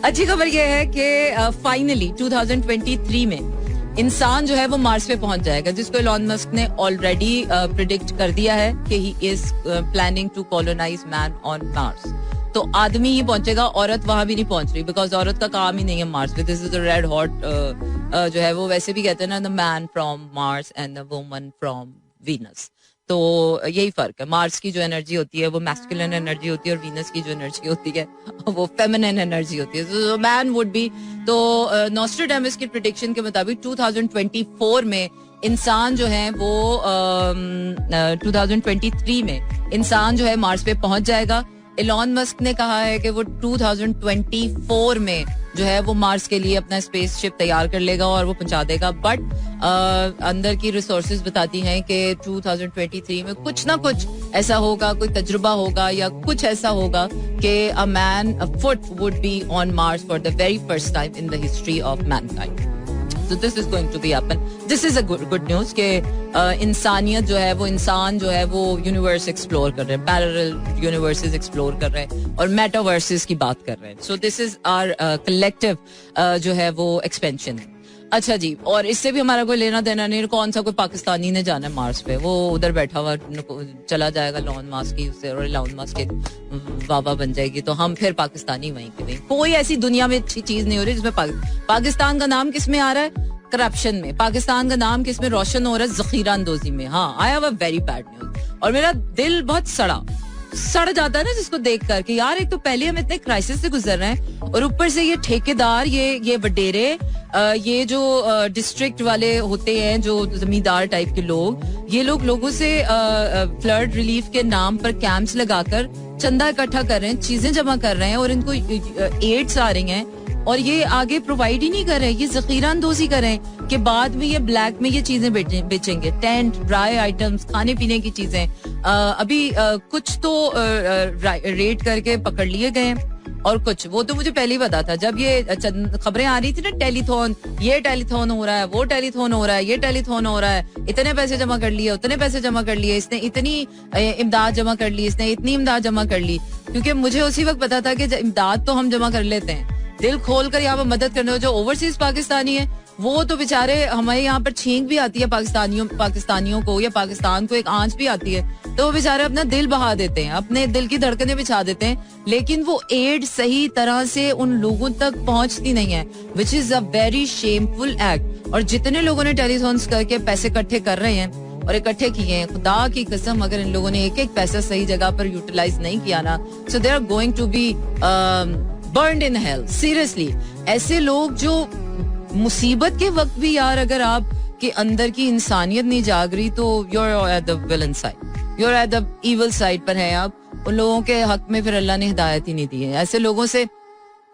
अच्छी खबर यह है कि फाइनली 2023 में इंसान जो है वो मार्स पे पहुंच जाएगा, जिसको एलॉन मस्क ने ऑलरेडी प्रिडिक्ट कर दिया है कि he is planning to colonise man on Mars. तो आदमी ही पहुंचेगा, औरत वहां भी नहीं पहुंच रही, बिकॉज औरत का काम ही नहीं है मार्स पे. This is the red hot जो है वो वैसे भी कहते हैं ना, the man from Mars and the woman from Venus. तो यही फर्क है. मार्स की जो एनर्जी होती है वो मैस्कुलिन एनर्जी होती है, और वीनस की जो एनर्जी होती है वो फेमिनिन एनर्जी होती है. तो मैन वुड बी, तो नॉस्ट्रेडामस की प्रेडिक्शन के मुताबिक 2024 में इंसान जो है वो 2023 में इंसान जो है मार्स पे पहुंच जाएगा. एलॉन मस्क ने कहा है कि वो 2024 में जो है वो मार्स के लिए अपना स्पेसशिप तैयार कर लेगा और वो पहुंचा देगा. बट अंदर की रिसोर्सेज बताती हैं कि 2023 में कुछ ना कुछ ऐसा होगा, कोई तजुर्बा होगा या कुछ ऐसा होगा कि a man foot would be on Mars for the very first time in the history of Mankind. So this is going to be happen. This is a good news कि इंसानियत जो है वो, इंसान जो है वो यूनिवर्स एक्सप्लोर कर रहे हैं, पैरेलल यूनिवर्सेस एक्सप्लोर कर रहे हैं और मेटावर्सेस की बात कर रहे हैं. So this is our collective जो है वो एक्सपेंशन है. अच्छा जी, और इससे भी हमारा कोई लेना देना नहीं. कौन सा कोई पाकिस्तानी ने जाना है मार्स पे, वो उधर बैठा हुआ चला जाएगा लॉन मास्क की उससे, और लॉन मास्क के वावा बन जाएगी, तो हम फिर पाकिस्तानी वहीं के वहीं. कोई ऐसी दुनिया में अच्छी चीज नहीं हो रही जिसमें पाकिस्तान का नाम किस में आ रहा है, करप्शन में. पाकिस्तान का नाम किस में रोशन हो रहा है, जखीरा अंदोजी में. हाँ, I have a very bad news. और मेरा दिल बहुत सड़ जाता है ना जिसको देख कर कि यार, एक तो पहले हम इतने क्राइसिस से गुजर रहे हैं, और ऊपर से ये ठेकेदार, ये वडेरे, ये जो डिस्ट्रिक्ट वाले होते हैं, जो जमींदार टाइप के लोग, ये लोगों से फ्लड रिलीफ के नाम पर कैंप्स लगाकर चंदा इकट्ठा कर रहे हैं, चीजें जमा कर रहे हैं, और इनको एड्स आ रही हैं, और ये आगे प्रोवाइड ही नहीं कर रहे. ये जखीरा अंदोजी कर रहे हैं कि बाद में ये ब्लैक में ये चीजें बेचेंगे. टेंट, ड्राई आइटम्स, खाने पीने की चीजें. अभी कुछ तो रेड करके पकड़ लिए गए, और कुछ वो तो मुझे पहले ही पता था. जब ये खबरें आ रही थी ना, टेलीथॉन, ये टेलीथॉन हो रहा है, वो टेलीथॉन हो रहा है, ये टेलीथॉन हो रहा है, इतने पैसे जमा कर लिए, उतने पैसे जमा कर लिए, इसने इतनी इमदाद जमा कर ली, इसने इतनी इमदाद जमा कर ली. क्योंकि मुझे उसी वक्त पता था कि इमदाद तो हम जमा कर लेते हैं, दिल खोल कर यहाँ पर मदद करने. जो ओवरसीज पाकिस्तानी है वो तो बेचारे, हमारे यहाँ पर छींक भी आती है पाकिस्तानियों को, या पाकिस्तान को एक आंच भी आती है, तो वो बेचारे अपना दिल बहा देते हैं, अपने दिल की धड़कनें बिछा देते हैं, लेकिन वो एड सही तरह से उन लोगों तक पहुंचती नहीं है, which is a very shameful act. और जितने लोगों ने टेलीथॉन्स करके पैसे इकट्ठे कर रहे हैं और इकट्ठे किए हैं, खुदा की कसम, अगर इन लोगों ने एक एक पैसा सही जगह पर यूटिलाइज नहीं किया ना, so they are going to be burned in hell. Seriously, ऐसे लोग जो मुसीबत के वक्त भी, यार, अगर आप के अंदर की इंसानियत नहीं जाग रही, तो you're at the villain side, you're at the evil side पर है आप. उन लोगों के हक में फिर अल्लाह ने हिदायत ही नहीं दी है. ऐसे लोगों से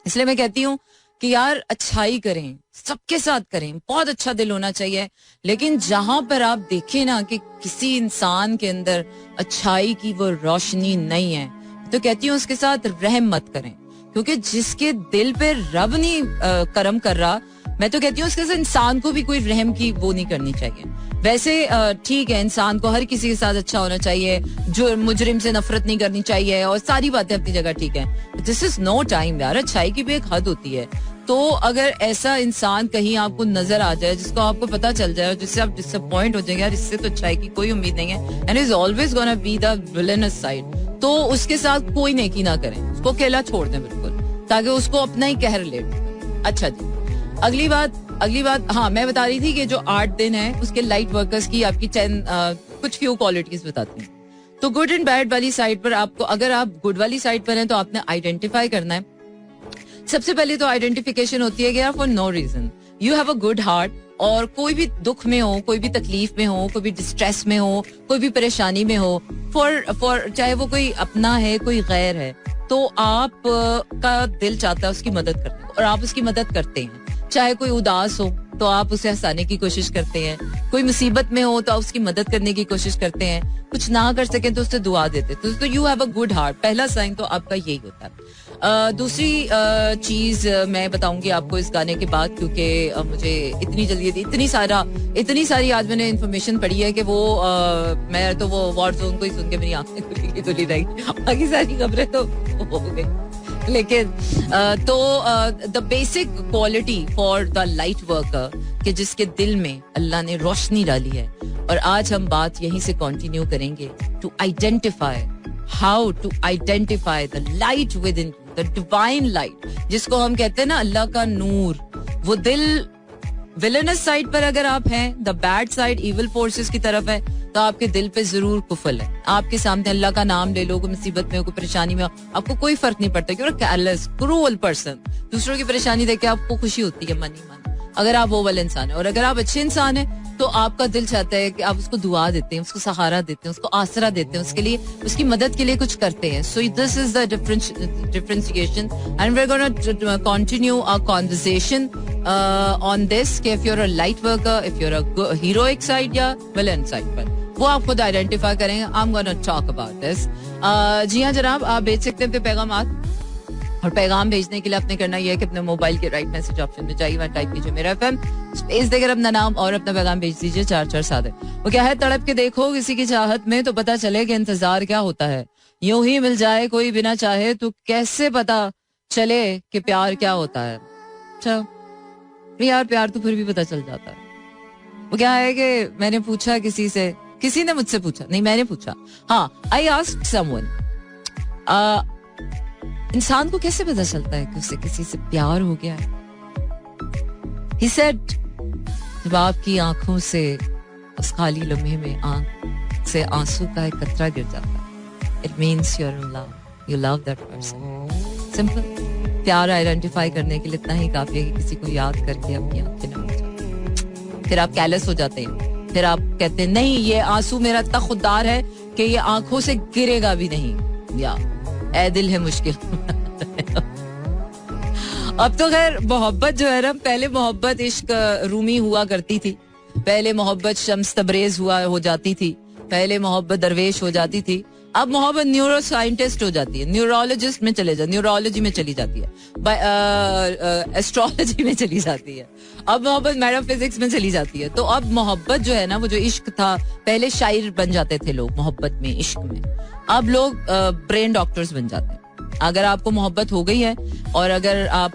इसलिए मैं कहती हूँ कि यार, अच्छाई करें, सबके साथ करें, बहुत अच्छा दिल होना चाहिए, लेकिन जहां पर आप देखें ना कि किसी इंसान के अंदर अच्छाई की वो रोशनी नहीं है, तो कहती हूँ उसके साथ रहम मत करें. क्योंकि जिसके दिल पे रब नहीं करम कर रहा, मैं तो कहती हूँ उसके साथ इंसान को भी कोई रहम की वो नहीं करनी चाहिए. वैसे ठीक है, इंसान को हर किसी के साथ अच्छा होना चाहिए, जो मुजरिम से नफरत नहीं करनी चाहिए, और सारी बातें अपनी जगह ठीक है. दिस इज नो टाइम यार, अच्छाई की भी एक हद होती है. तो अगर ऐसा इंसान कहीं आपको नजर आ जाए, जिसको आपको पता चल जाए, जिससे आप डिसअपॉइंट हो जाएंगे, यार इससे तो अच्छाई की कोई उम्मीद नहीं है, and is always gonna be the villainous side, तो उसके साथ कोई नेकी ना करें, उसको अकेला छोड़ दें बिल्कुल, ताकि उसको अपना ही कहर ले. अच्छा जी, अगली बात, हाँ, मैं बता रही थी कि जो 8 दिन है उसके लाइट वर्कर्स की आपकी कुछ फ्यू क्वालिटीज बताती हूँ. तो गुड एंड बैड वाली साइड पर आपको, अगर आप गुड वाली साइड पर हैं, तो आपने आइडेंटिफाई करना है. सबसे पहले तो आइडेंटिफिकेशन होती है कि यार, for no reason you have a good heart, और कोई भी दुख में हो, कोई भी तकलीफ में हो, कोई भी डिस्ट्रेस में हो, कोई भी परेशानी में हो, फॉर चाहे वो कोई अपना है, कोई गैर है, तो आप का दिल चाहता है उसकी मदद करने, और आप उसकी मदद करते हैं. चाहे कोई उदास हो तो आप उसे हंसाने की कोशिश करते हैं, कोई मुसीबत में हो तो आप उसकी मदद करने की कोशिश करते हैं, कुछ ना कर सके तो उससे दुआ देते. तो you have a good heart, पहला साइन तो आपका यही होता है. दूसरी चीज मैं बताऊंगी आपको इस गाने के बाद, क्योंकि मुझे इतनी जल्दी इतनी सारी आज मैंने इन्फॉर्मेशन पढ़ी है कि वो मैं तो वो वॉर जोन को ही सुन के मेरी आंखें खुली रही, बाकी सारी खबरें तो हो गई. लेकिन तो the basic quality for the light worker, कि जिसके दिल में अल्लाह ने रोशनी डाली है, और आज हम बात यहीं से कंटिन्यू करेंगे, to identify, how to identify the light within, the divine light, जिसको हम कहते हैं ना अल्लाह का नूर. वो दिल विलेनस साइड पर अगर आप हैं, the bad side, evil forces की तरफ है, तो आपके दिल पे जरूर कुफल है. आपके सामने अल्लाह का नाम ले लो, कोई मुसीबत में हो, कोई परेशानी में हो, आपको कोई फर्क नहीं पड़ता. क्यों केयरलेस, क्रूअल पर्सन, दूसरों की परेशानी देख के आपको खुशी होती है मन ही मन, अगर आप वो वाले इंसान है. और अगर आप अच्छे इंसान है, तो आपका दिल चाहता है कि आप उसको दुआ देते हैं, उसको सहारा देते हैं, उसको आसरा देते हैं, उसके लिए, उसकी मदद के लिए कुछ करते हैं. So this is the differentiation, and we are gonna continue our conversation on this, कि if you are a light worker, if you are a heroic side या विलेन साइड पर, वो आप खुद आइडेंटिफाई करेंगे. I am gonna talk about this. जी हाँ जनाब, आप भेज सकते हैं अपने पैगाम, और पैगाम भेजने के लिए आपने करना यह है कि अपने मोबाइल के राइट मैसेज ऑप्शन में जाइए, वहाँ टाइप कीजिए मेरा FM, स्पेस देकर अपना नाम और अपना पैगाम भेज दीजिए 4471. वो क्या है, तड़प के देखो किसी की चाहत में, तो पता चले कि इंतजार क्या होता है. यूं ही मिल जाए कोई बिना चाहे, तो कैसे पता चले कि प्यार क्या होता है. अच्छा, यार प्यार तो फिर भी पता चल जाता है. वो क्या है कि मैंने पूछा किसी ने मुझसे पूछा, नहीं मैंने पूछा, हाँ, आई आस्क्ड समवन, इंसान को कैसे पता चलता है कि उसे किसी से प्यार हो गया है? He said, जब आपकी आंखों से उस खाली लम्हे में आंख से आंसू का एक कतरा गिर जाता है, it means you're in love, you love that person. Simple. प्यार आइडेंटिफाई करने के लिए इतना ही काफी है कि किसी को याद करके अपनी आंखें नम हो जाती. फिर आप कैलस हो जाते हैं, फिर आप कहते हैं नहीं ये आंसू मेरा इतना खुददार है कि ये आंखों से गिरेगा भी नहीं, या ऐ दिल है मुश्किल. अब तो खैर मोहब्बत जो है ना, पहले मोहब्बत इश्क रूमी हुआ करती थी, पहले मोहब्बत शम्स तबरेज हो जाती थी, पहले मोहब्बत दरवेश हो जाती थी, अब मोहब्बत न्यूरो साइंटिस्ट हो जाती है, न्यूरोलॉजिस्ट में न्यूरोलॉजी में चली जाती है, एस्ट्रोलॉजी में चली जाती है, अब मोहब्बत मेटाफिजिक्स में चली जाती है. तो अब मोहब्बत जो है ना, वो जो इश्क था, पहले शायर बन जाते थे लोग मोहब्बत में, इश्क में, अब लोग ब्रेन डॉक्टर्स बन जाते हैं. अगर आपको मोहब्बत हो गई है और अगर आप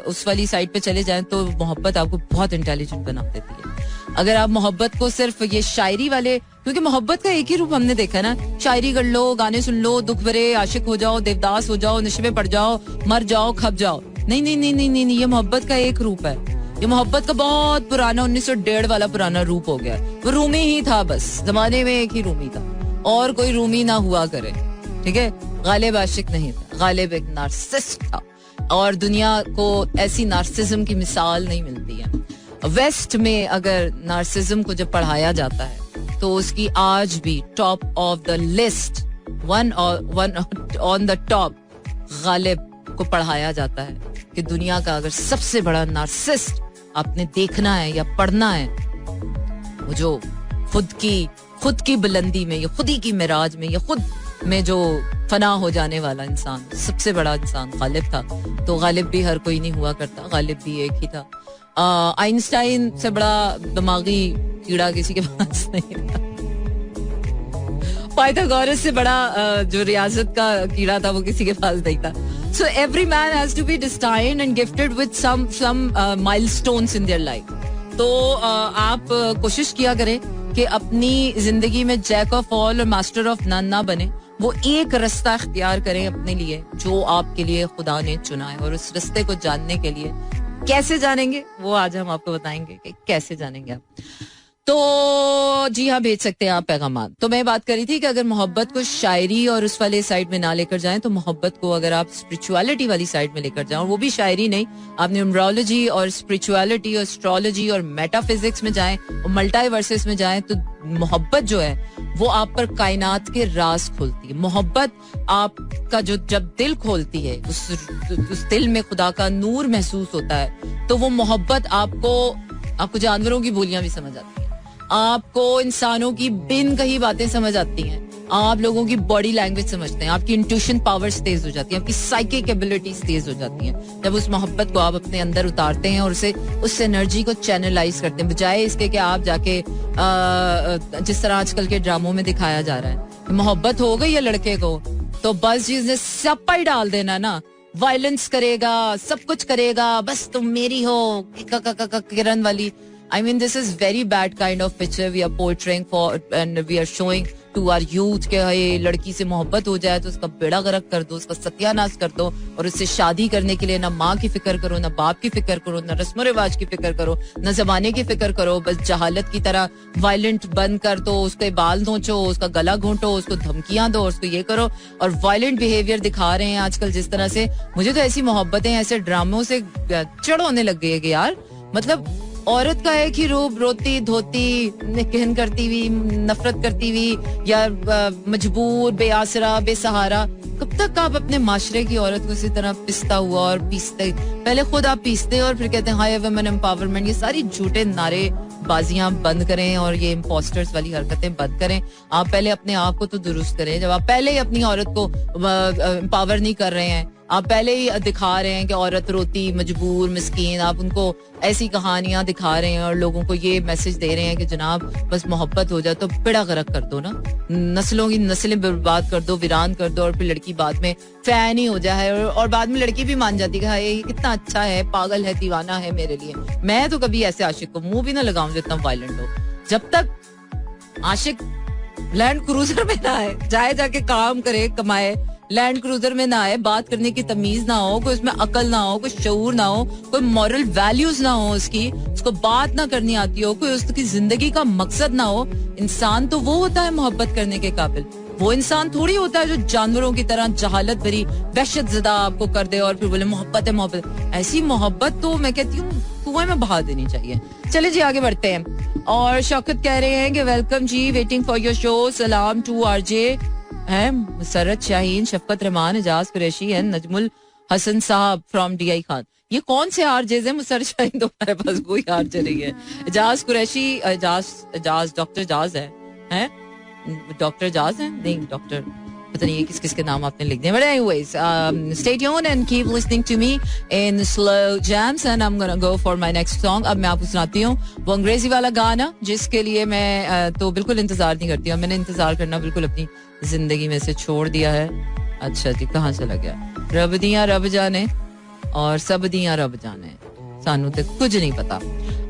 उस वाली साइड पे चले जाएं तो मोहब्बत आपको बहुत इंटेलिजेंट बना देती है. अगर आप मोहब्बत को सिर्फ ये शायरी वाले, क्योंकि मोहब्बत का एक ही रूप हमने देखा ना, शायरी कर लो, गाने सुन लो, दुख भरे आशिक हो जाओ, देवदास हो जाओ, नशे में पड़ जाओ, मर जाओ, खप जाओ. नहीं नहीं नहीं नहीं नहीं, ये मोहब्बत का एक रूप है. ये मोहब्बत का बहुत पुराना 1901 वाला पुराना रूप हो गया. वो रूमी ही था, बस जमाने में एक ही रूमी था, और कोई रूमी ना हुआ करे. ठीक है, गालिब आशिक नहीं था, गालिब एक नार्सिसिस्ट था, और दुनिया को ऐसी नार्सिज्म की मिसाल नहीं मिलती है. वेस्ट में अगर नार्सिज्म को जब पढ़ाया जाता है तो उसकी आज भी top of the list, one on the top Ghalib को पढ़ाया जाता है कि दुनिया का अगर सबसे बड़ा नार्सिस्ट आपने देखना है या पढ़ना है, वो जो खुद की बुलंदी में या खुद ही की मिराज में या खुद में जो फना हो जाने वाला इंसान, सबसे बड़ा इंसान गालिब था. तो गालिब भी हर कोई नहीं हुआ करता, गालिब भी एक ही था. आइंस्टाइन से बड़ा दिमागी कीड़ा किसी के पास नहीं था. पाइथागोरस से बड़ा जो रियाजत का कीड़ा था वो किसी के पास नहीं था. So every man has to be destined and gifted with some milestones in their life. तो आप कोशिश किया करें कि अपनी जिंदगी में जैक ऑफ ऑल और मास्टर ऑफ नन ना बने. वो एक रास्ता इख्तियार करें अपने लिए जो आपके लिए खुदा ने चुना है, और उस रास्ते को जानने के लिए कैसे जानेंगे वो आज हम आपको बताएंगे कि कैसे जानेंगे आप. तो जी हाँ, भेज सकते हैं आप पैगामात. तो मैं बात करी थी कि अगर मोहब्बत को शायरी और उस वाले साइड में ना लेकर जाएं, तो मोहब्बत को अगर आप स्पिरिचुअलिटी वाली साइड में लेकर जाएं, और वो भी शायरी नहीं, आप न्यूमरोलॉजी और स्पिरिचुअलिटी और एस्ट्रोलॉजी और मेटाफिजिक्स में जाएं और मल्टीवर्सेस में जाएं, तो मोहब्बत जो है वो आप पर कायनात के राज खोलती है. मोहब्बत आपका जो जब दिल खोलती है, उस दिल में खुदा का नूर महसूस होता है, तो वो मोहब्बत आपको जानवरों की बोलियां भी समझ आती है, आपको इंसानों की बिन कही बातें समझ आती हैं, आप लोगों की बॉडी लैंग्वेज समझते हैं, आपकी इंट्यूशन पावर्स तेज हो जाती है, आपकी साइकिक एबिलिटीज तेज हो जाती हैं जब उस मोहब्बत को आप अपने अंदर उतारते हैं और उस एनर्जी को चैनलाइज करते हैं, बजाय इसके कि आप जाके जिस तरह आजकल के ड्रामों में दिखाया जा रहा है, मोहब्बत हो गई है लड़के को तो बस जिसने सब पर ही डाल देना ना, वायलेंस करेगा, सब कुछ करेगा, बस तुम मेरी हो, किरण वाली. I mean, this is very bad kind of picture we are portraying for and we are showing to our youth कि ये लड़की से मोहब्बत हो जाए तो उसका बेड़ा गर्क कर दो, उसका सत्यानाश कर दो, और उससे शादी करने के लिए ना माँ की फिक्र करो, ना बाप की फिक्र करो, ना रस्म रिवाज की फिक्र करो, ना जमाने की फिक्र करो, बस जहालत की तरह वायलेंट बन कर दो, उसके बाल नोचो, उसका गला घोंटो, उसको धमकियां दो, उसको ये करो, और वायलेंट बिहेवियर दिखा रहे हैं आजकल जिस तरह से. मुझे तो ऐसी मोहब्बतें ऐसे ड्रामों से चिढ़ होने लग गई है कि यार, मतलब औरत का एक ही रूप, रोती धोती, कहन करती हुई, नफरत करती हुई, या मजबूर, बेआसरा, बेसहारा. कब तक आप अपने माशरे की औरत को इसी तरह पिसता हुआ और पीसते, पहले खुद आप पीसते और फिर कहते हैं हाय वुमेन एम्पावरमेंट. ये सारी झूठे नारे बाजियां बंद करें और ये इम्पोस्टर्स वाली हरकतें बंद करें. आप पहले अपने आप को तो दुरुस्त करें. जब आप पहले ही अपनी औरत को एम्पावर नहीं कर रहे हैं, आप पहले ही दिखा रहे हैं कि औरत रोती, मजबूर, मिस्कीन, आप उनको ऐसी कहानियां दिखा रहे हैं और लोगों को ये मैसेज दे रहे हैं कि जनाब बस मोहब्बत हो जाए तो बेड़ा गर्क कर दो ना, नस्लों की नस्लें बर्बाद कर दो, वीरान कर दो, और फिर लड़की बाद में फैन ही हो जाए, और बाद में लड़की भी मान जाती है ये कितना अच्छा है, पागल है, दीवाना है मेरे लिए. मैं तो कभी ऐसे आशिक को मुंह भी ना लगाऊं जो इतना वायलेंट हो. जब तक आशिक लैंड क्रूजर में ना आए, जाए जाके काम करे, कमाए, लैंड क्रूजर में ना आए, बात करने की तमीज ना हो, कोई उसमें अकल ना हो, कोई शऊर ना हो, कोई मॉरल वैल्यूज ना हो, उसको बात ना करनी आती हो, कोई उसकी जिंदगी का मकसद ना हो. इंसान तो वो होता है मोहब्बत करने के काबिल. वो इंसान थोड़ी होता है जो जानवरों की तरह जहालत भरी वहशत ज़दा आपको कर दे और फिर बोले मोहब्बत है मोहब्बत. ऐसी मोहब्बत तो मैं कहती हूँ कुएं में बहा देनी चाहिए. चले जी आगे बढ़ते हैं. और शौकत कह रहे हैं कि welcome ji, waiting for your show, सलाम टू आरजे है मुसरत शाहीन, शफकत रहमान, एजाज कुरैशी एंड नजमुल हसन साहब फ्रॉम DI खान. ये कौन से आरजेज हैं? मुसरत शाहीन तो हमारे पास कोई आरजे नहीं है. एजाज कुरैशी, एजाज डॉक्टर जाज है डॉक्टर जाज है, नहीं डॉक्टर पता नहीं किस किस के नाम आपने लिख दिए. But anyways, stay tuned and keep listening to me in slow jams and I'm gonna go for my next song. अब मैं आपको सुनाती हूँ वो अंग्रेजी वाला गाना जिसके लिए मैं तो बिल्कुल इंतजार नहीं करती हूँ. मैंने इंतजार करना बिल्कुल अपनी जिंदगी में से छोड़ दिया है. अच्छा जी, कहाँ चला गया? रब दियां रब जाने और सब दियां रब जाने, सानू तो कुछ नहीं पता.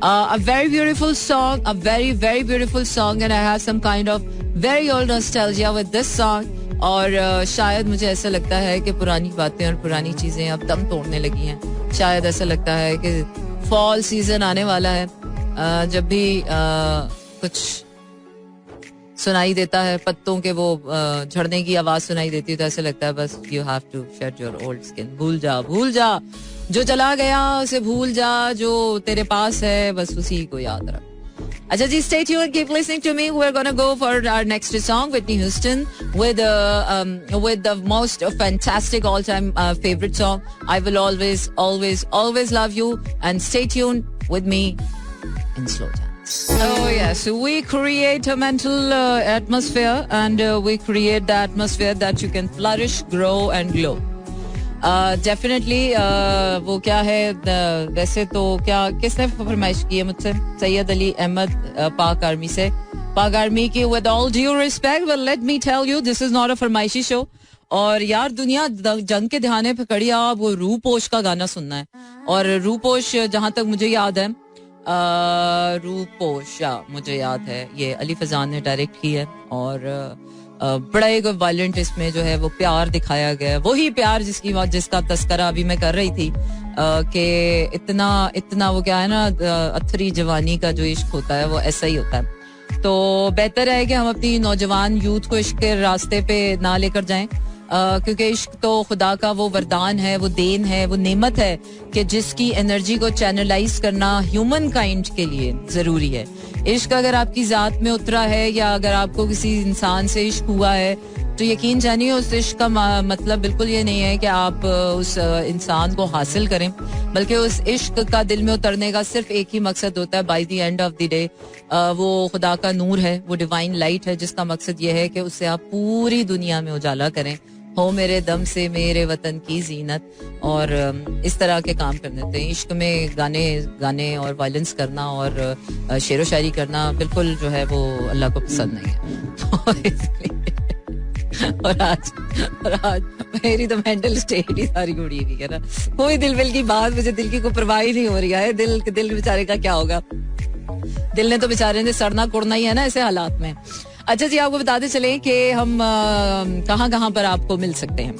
A very beautiful song, a very very beautiful song, and I have some kind of very old nostalgia with this song. और शायद मुझे ऐसा लगता है कि पुरानी बातें और पुरानी चीजें अब दम तोड़ने लगी हैं. शायद ऐसा लगता है कि फॉल सीजन आने वाला है. जब भी कुछ सुनाई देता है, पत्तों के वो झड़ने की आवाज सुनाई देती है, तो ऐसा लगता है बस you have to shed your old skin. भूल जा जो चला गया उसे, भूल जा जो तेरे पास है बस उसी को याद रख. अच्छा जी, stay tuned, keep listening to me. We're gonna go for our next song, Whitney Houston, with the most fantastic all-time favorite song, I Will Always, Always, Always Love You. And stay tuned with me in slow jams. Oh yes, we create a mental atmosphere, and we create the atmosphere that you can flourish, grow, and glow. Definitely वो क्या है, वैसे तो क्या किसने फरमाइश की है मुझसे? सैयद अली अहमद पाक आर्मी से. पाक आर्मी की with all due respect, but let me tell you this is not a फरमाइशी शो. और यार दुनिया जंग के दहाने पे खड़ी, आप वो रूपोश का गाना सुनना है. और रूपोश जहां तक मुझे याद है, रूपोश मुझे याद है ये अली फजान ने डायरेक्ट की है. और बड़ा एक वायलेंट इसमें जो है वो प्यार दिखाया गया है. वही प्यार जिसका तस्करा अभी मैं कर रही थी कि इतना वो क्या है ना, अथरी जवानी का जो इश्क होता है वो ऐसा ही होता है. तो बेहतर है कि हम अपनी नौजवान यूथ को इश्क के रास्ते पे ना लेकर जाएं, क्योंकि इश्क तो खुदा का वो वरदान है, वो देन है, वो नेमत है कि जिसकी एनर्जी को चैनलाइज करना ह्यूमन काइंड के लिए जरूरी है. इश्क अगर आपकी जात में उतरा है या अगर आपको किसी इंसान से इश्क हुआ है तो यकीन जानिए उस इश्क का मतलब बिल्कुल ये नहीं है कि आप उस इंसान को हासिल करें, बल्कि उस इश्क का दिल में उतरने का सिर्फ एक ही मकसद होता है. By the end of the day वो खुदा का नूर है, वो डिवाइन लाइट है, जिसका मकसद ये है कि उससे आप पूरी दुनिया में उजाला करें. हो मेरे दम से मेरे वतन की जीनत, और इस तरह के काम करने होते हैं. इश्क में गाने और वायलेंस करना और शेरो शायरी करना बिल्कुल जो है वो अल्लाह को पसंद नहीं है. और आज मेरी तो मेंटल स्टेट ही सारी उड़ी हुई है ना. कोई दिल की बात, मुझे दिल की कोई परवाह ही नहीं हो रही है. दिल बेचारे का क्या होगा? दिल ने तो बेचारे ने सड़ना कुड़ना ही है ना ऐसे हालात में. अच्छा जी, आपको बताते चले कि हम कहाँ पर आपको मिल सकते हैं.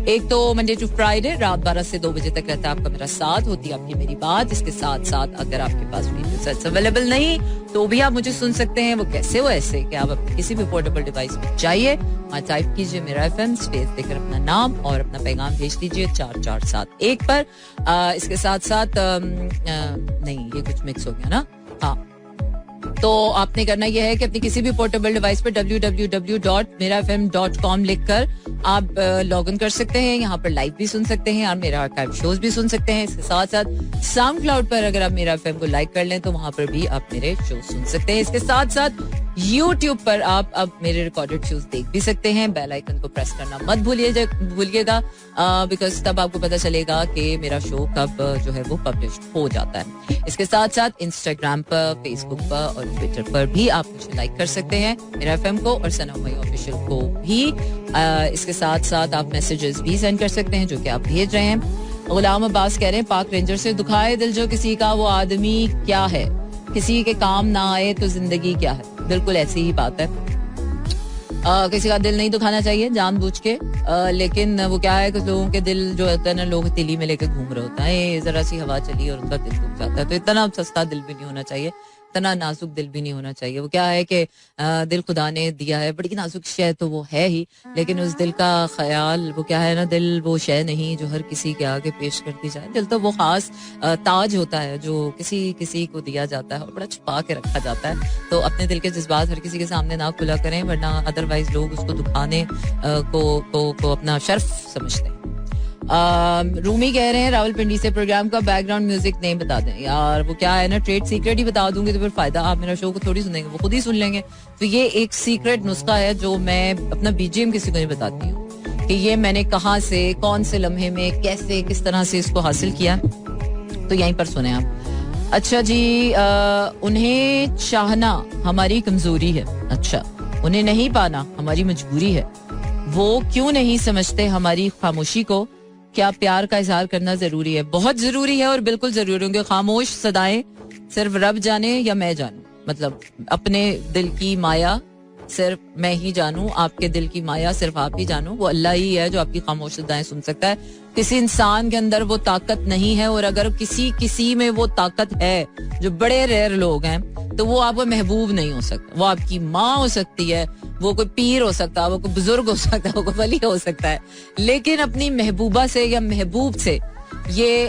एक तो मंडे टू फ्राइडे रात 12 से 2 बजे तक रहता है आपका मेरा साथ, होती है आपकी मेरी बात. इसके साथ साथ अगर आपके पास फ्री अवेलेबल नहीं तो भी आप मुझे सुन सकते हैं. वो कैसे? वो ऐसे कि आप अपने किसी भी पोर्टेबल डिवाइस पे जाइए, टाइप कीजिए मेरा FM, स्पेस देकर अपना नाम और अपना पैगाम भेज दीजिए 4471 पर. इसके साथ साथ नहीं, ये कुछ मिक्स हो गया ना. हाँ, तो आपने करना यह है कि अपनी किसी भी पोर्टेबल डिवाइस पर www.merafm.com लिखकर आप लॉग इन कर सकते हैं. यहाँ पर लाइव भी सुन सकते हैं और मेरा आर्काइव शोज भी सुन सकते हैं. इसके साथ साथ साउंड क्लाउड पर अगर आप मेरा एफएम को लाइक कर लें तो वहां पर भी आप मेरे शो सुन सकते हैं. इसके साथ साथ YouTube पर आप अब मेरे रिकॉर्डेड शोज देख भी सकते हैं. बेल आइकन को प्रेस करना मत भूलिएगा, बिकॉज तब आपको पता चलेगा कि मेरा शो कब जो है वो पब्लिश हो जाता है. इसके साथ साथ इंस्टाग्राम पर, फेसबुक पर और ट्विटर पर भी आप मुझे लाइक कर सकते हैं, मेरा FM को और सना उमैया ऑफिशियल को भी. इसके साथ साथ आप मैसेजेस भी सेंड कर सकते हैं जो कि आप भेज रहे हैं. गुलाम अब्बास कह रहे हैं पाक रेंजर से, दुखाए दिल जो किसी का वो आदमी क्या है, किसी के काम ना आए तो जिंदगी क्या है. बिल्कुल ऐसी ही बात है. किसी का दिल नहीं दुखाना चाहिए जानबूझ के, लेकिन वो क्या है, कुछ लोगों के दिल जो होता है ना, लोग तिली में लेके घूम रहे होता है, जरा सी हवा चली और उनका दिल दुख जाता है. तो इतना सस्ता दिल भी नहीं होना चाहिए, इतना नाजुक दिल भी नहीं होना चाहिए. वो क्या है कि दिल खुदा ने दिया है, बड़ी नाजुक शय तो वो है ही, लेकिन उस दिल का ख्याल, वो क्या है ना, दिल वो शय नहीं जो हर किसी के आगे पेश कर दी जाए. दिल तो वो खास ताज होता है जो किसी किसी को दिया जाता है और बड़ा छुपा के रखा जाता है. तो अपने दिल के जज्बात हर किसी के सामने ना खुला करें, वरना अदरवाइज लोग उसको दुखाने को अपना शर्फ समझते हैं. रूमी कह रहे हैं रावलपिंडी से, प्रोग्राम का बैकग्राउंड म्यूजिक नहीं बता दें यार. वो क्या है ना, ट्रेड सीक्रेट ही बता दूंगी तो फिर फायदा, आप मेरा शो को थोड़ी सुनेंगे, वो खुद ही सुन लेंगे. तो ये एक सीक्रेट नुस्खा है जो मैं अपना BGM किसी को नहीं बताती हूँ कि ये मैंने कहाँ से, कौन से लम्हे में, कैसे, किस तरह से इसको हासिल किया. तो यहीं पर सुने आप. अच्छा जी, उन्हें चाहना हमारी कमजोरी है. अच्छा, उन्हें नहीं पाना हमारी मजबूरी है. वो क्यों नहीं समझते हमारी खामोशी को, क्या प्यार का इजहार करना जरूरी है. बहुत जरूरी है और बिल्कुल जरूरी होंगे. खामोश सदाएं सिर्फ रब जाने या मैं जानूं, मतलब अपने दिल की माया सिर्फ मैं ही जानूं, आपके दिल की माया सिर्फ आप ही जानूं. वो अल्लाह ही है जो आपकी खामोश सदाएं सुन सकता है. किसी इंसान के अंदर वो ताकत नहीं है, और अगर किसी में वो ताकत है, जो बड़े रेयर लोग हैं, तो वो आपका महबूब नहीं हो सकता. वो आपकी माँ हो सकती है, वो कोई पीर हो सकता है, वो कोई बुजुर्ग हो सकता है, वो कोई वली हो सकता है, लेकिन अपनी महबूबा से या महबूब से ये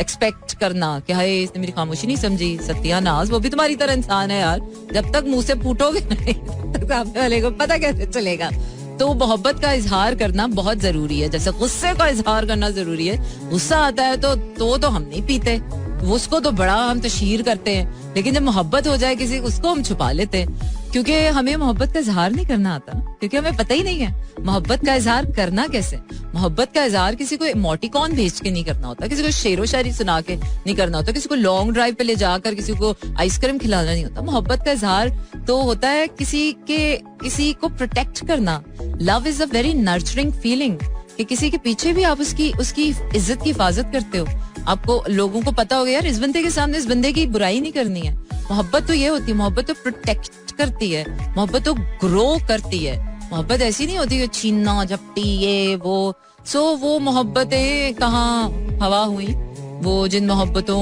एक्सपेक्ट करना कि हाय इसने मेरी खामोशी नहीं समझी, सत्यानाश, वो भी तुम्हारी तरह इंसान है यार. जब तक मुंह से फूटोगे नहीं, तब तक सामने वाले को पता कैसे चलेगा. तो मोहब्बत का इजहार करना बहुत जरूरी है. जैसे गुस्से का इजहार करना जरूरी है. गुस्सा आता है तो हम नहीं पीते, उसको तो बड़ा हम तशहीर करते हैं, लेकिन जब मोहब्बत हो जाए किसी, उसको हम छुपा लेते हैं, क्योंकि हमें मोहब्बत का इजहार नहीं करना आता, क्योंकि हमें पता ही नहीं है मोहब्बत का इजहार करना कैसे. मोहब्बत का इजहार किसी को इमोटिकॉन भेज के नहीं करना होता, किसी को शेरो शायरी सुना के नहीं करना होता, किसी को लॉन्ग ड्राइव पे ले जाकर किसी को आइसक्रीम खिलाना नहीं होता. मोहब्बत का इजहार तो होता है किसी को प्रोटेक्ट करना. Love is a very nurturing feeling, कि किसी के पीछे भी आप उसकी इज्जत की हिफाजत करते हो. आपको लोगों को पता होगा यार इस बंदे के सामने इस बंदे की बुराई नहीं करनी है. मोहब्बत तो ये होती है, मोहब्बत तो प्रोटेक्ट करती है, मोहब्बत तो ग्रो करती है. मोहब्बत ऐसी नहीं होती कि छीनना झपटी ये वो. सो वो मोहब्बतें कहाँ हवा हुई, वो जिन मोहब्बतों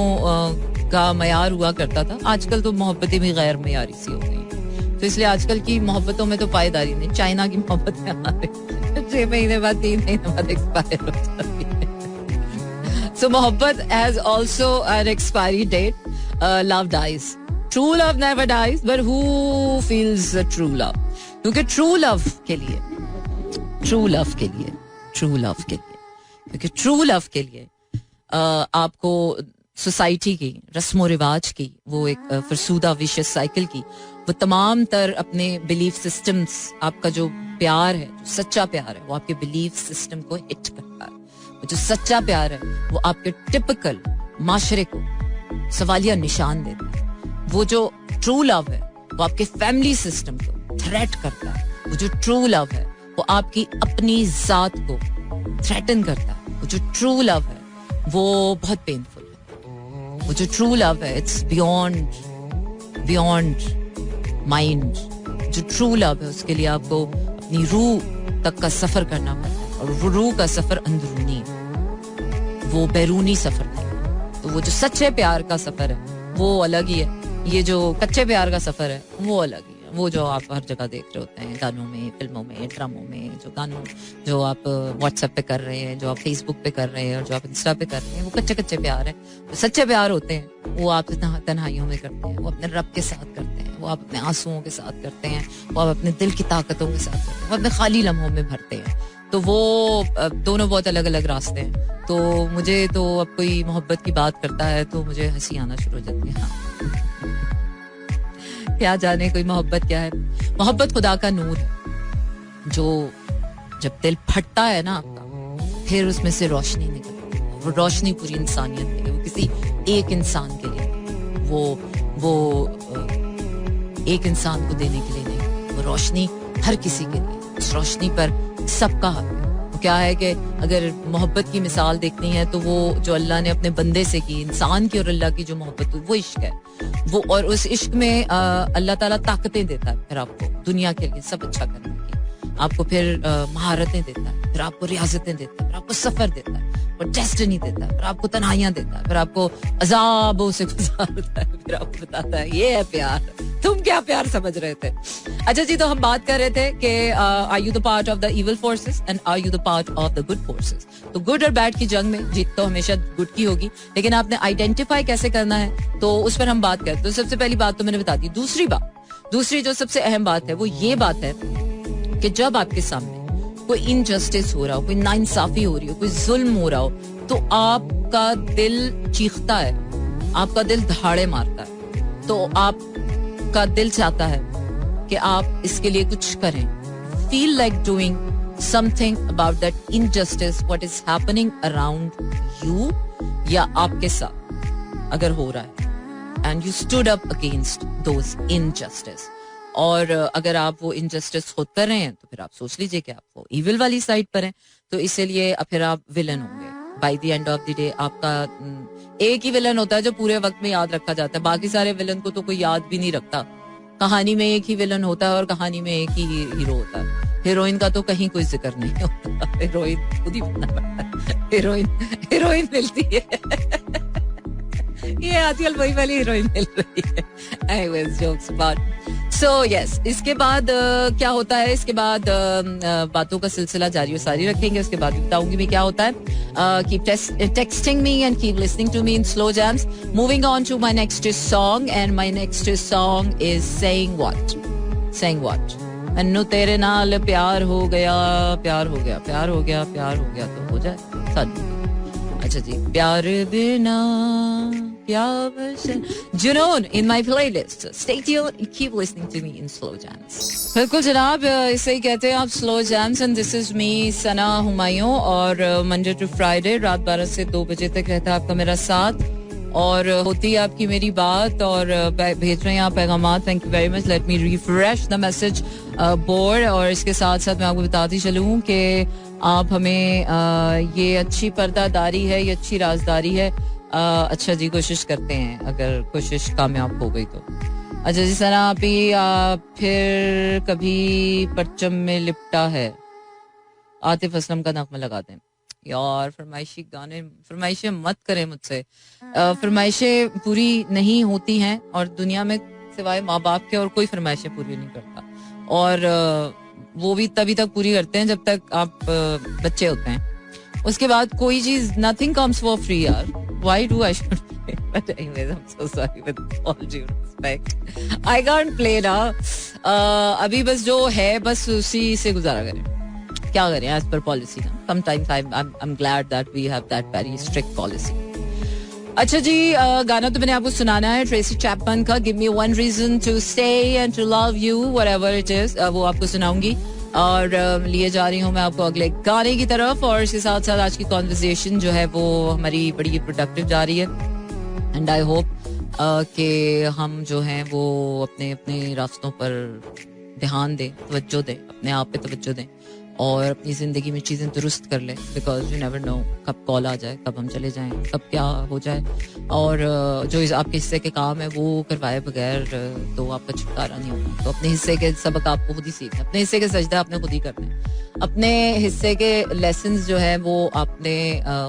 का मयार हुआ करता था. आजकल तो मोहब्बतें भी गैर मयारी सी हो गई, तो इसलिए आजकल की मोहब्बतों में तो पायदारी नहीं. चाइना की मोहब्बत में हमारे 6 महीने बाद 3 महीने बाद एक्सपायर हो जाती है. So mohabbat has also an expiry date. Love dies. True love never dies, but who feels the true love? क्योंकि true love के लिए, क्योंकि true love के लिए आपको सोसाइटी की रस्मो रिवाज की, वो एक फरसूदा विशियस साइकिल की, वो तमाम तर अपने बिलीफ सिस्टम्स, आपका जो प्यार है, जो सच्चा प्यार है, वो आपके बिलीफ सिस्टम को हिट करता है. जो सच्चा प्यार है वो आपके टिपिकल माशरे को सवालिया निशान देता है. वो जो ट्रू लव है वो आपके फैमिली सिस्टम को थ्रेट करता है. वो जो ट्रू लव है वो आपकी अपनी जात को थ्रेटन करता है. वो जो ट्रू लव है वो बहुत पेनफुल है. वो जो ट्रू लव है इट्स बियॉन्ड माइंड. जो ट्रू लव है उसके लिए आपको अपनी रूह तक का सफर करना पड़ता है, और वो रूह का सफर अंदरूनी है, वो बैरूनी सफर नहीं. तो वो जो सच्चे प्यार का सफर है वो अलग ही है. ये जो कच्चे प्यार का सफर है वो अलग ही है. वो जो आप हर जगह देख रहे होते हैं, गानों में, फिल्मों में, ड्रामों में, जो आप व्हाट्सएप पे कर रहे हैं, जो आप फेसबुक पे कर रहे हैं, और जो आप इंस्टा पे कर रहे हैं, वो कच्चे प्यार है. जो सच्चे प्यार होते हैं वो आप तन्हाइयों में करते हैं, वो अपने रब के साथ करते हैं, वो आप अपने आंसुओं के साथ करते हैं, वो आप अपने दिल की ताकतों के साथ करते हैं, वो अपने खाली लम्हों में भरते हैं. तो वो दोनों बहुत अलग अलग रास्ते हैं. तो मुझे तो अब कोई मोहब्बत की बात करता है तो मुझे हंसी आना शुरू हो जाती है. हाँ. क्या जाने कोई मोहब्बत क्या है. मोहब्बत खुदा का नूर है जो जब दिल फटता है ना आपका, फिर उसमें से रोशनी निकलती है. वो रोशनी पूरी इंसानियत के लिए, वो किसी एक इंसान के लिए, वो एक इंसान को देने के लिए नहीं, वो रोशनी हर किसी के लिए. उस रोशनी पर सबका हक है. वो क्या है कि अगर मोहब्बत की मिसाल देखनी है तो वो जो अल्लाह ने अपने बंदे से की, इंसान की और अल्लाह की जो मोहब्बत, वो इश्क है. वो और उस इश्क में अल्लाह ताला ताकतें देता है फिर आपको दुनिया के लिए सब अच्छा करने की. आपको फिर महारतें देता है, फिर आपको रियाजतें देता है, फिर आपको सफर देता है, फिर डेस्टिनी देता है, फिर आपको तन्हाइयां देता है, फिर आपको अजाबों से गुजारता है, फिर आपको बताता है ये है प्यार. तुम क्या प्यार समझ रहे थे. अच्छा जी, तो हम बात कर रहे थे कि are you the part of the evil forces and are you the part of the good forces. तो गुड और बैड की जंग में जीत तो हमेशा गुड की होगी, लेकिन आपने आइडेंटिफाई कैसे करना है तो उस पर हम बात करते. तो सबसे पहली बात तो मैंने बता दी. दूसरी जो सबसे अहम बात है वो ये बात है कि जब आपके सामने कोई इनजस्टिस हो रहा हो, कोई नाइंसाफी हो रही हो, कोई जुल्म हो रहा हो, तो आपका दिल चीखता है, आपका दिल दहाड़े मारता है, तो आपका दिल चाहता है कि आप इसके लिए कुछ करें. Feel like doing something about that injustice what is happening around you या आपके साथ अगर हो रहा है, and you stood up against those injustice. और अगर आप वो इनजस्टिस खुद कर रहे हैं तो फिर आप सोच लीजिए कि आप वो इविल वाली साइड पर हैं, तो इसीलिए फिर आप विलन होंगे. By the end of the day आपका एक ही विलन होता है जो पूरे वक्त में याद रखा जाता है. बाकी सारे विलन को तो कोई याद भी नहीं रखता. कहानी में एक ही विलन होता है और कहानी में एक ही हीरो होता है. हीरोइन का तो कहीं कोई जिक्र नहीं होता. हीरोइन खुद ही बनना पड़ता है. हीरोइन मिलती है. ये आजकल वही वाली हीरोइन मिल रही है. Anyways, jokes apart. So yes, इसके बाद क्या होता है, इसके बाद बातों का सिलसिला जारी और सारी रखेंगे. उसके बाद बताऊंगी मैं क्या होता है. Keep texting me and keep listening to me in slow jams. Moving on to my next song, and my next song is Saying What. Saying What. Annu तेरे नाल प्यार हो गया, प्यार हो गया, प्यार हो गया, प्यार हो गया तो हो जाए साथ. अच्छा जी, प्यार बिना जुनून in my playlist. Stay tuned and keep listening to me in slow jams. बिल्कुल जनाब, इसे ही कहते हैं आप slow jams, and this is me सना हुमायूं. और मंडे टू फ्राइडे रात 12 से 2 बजे तक रहता है आपका मेरा साथ, और होती है आपकी मेरी बात, और भेज रहे हैं आप पैगामात. Thank you very much. Let me refresh the message board. और इसके साथ साथ मैं आपको बताती चलूँ कि आप हमें ये अच्छी पर्दादारी है, ये अच्छी राजदारी है. अच्छा जी, कोशिश करते हैं, अगर कोशिश कामयाब हो गई तो. अच्छा जी, सना आपी फिर कभी परचम में लिपटा है. आतिफ असलम का नगमा लगाते हैं यार. फरमाइशी गाने फरमाइशें मत करें मुझसे. फरमाइशें पूरी नहीं होती हैं, और दुनिया में सिवाय माँ बाप के और कोई फरमाइशें पूरी नहीं करता. और वो भी तभी तक पूरी करते हैं जब तक आप बच्चे होते हैं. उसके बाद कोई चीज, नथिंग कम्स फॉर फ्री यार. Why do I should play? But anyways, I'm so sorry with all due respect. I can't play now. अभी बस जो है बस उसी से गुजारा करें. क्या करें as per policy ना. Sometimes I'm glad that we have that very strict policy. अच्छा जी, गाना तो मैंने आपको सुनाना है ट्रेसी चैपमैन का Give Me One Reason to Stay and to Love You, whatever it is. वो आपको सुनाऊंगी. और लिए जा रही हूँ मैं आपको अगले गाने की तरफ. और इसके साथ साथ आज की कॉन्वर्सेशन जो है वो हमारी बड़ी प्रोडक्टिव जा रही है. एंड आई होप कि हम जो हैं वो अपने अपने रास्तों पर ध्यान दें, तवज्जो दें, अपने आप पे तवज्जो दें, और अपनी जिंदगी में चीजें दुरुस्त कर लें. बिकॉज यू नेवर नो कब कॉल आ जाए, कब हम चले जाएं, कब क्या हो जाए. और जो आपके हिस्से के काम है वो करवाए बगैर तो आपका छुटकारा नहीं होगा. तो अपने हिस्से के सबक आपको खुद ही सीखना, अपने हिस्से के सजदा आपने खुद ही करने, अपने हिस्से के लेसन जो है वो आपने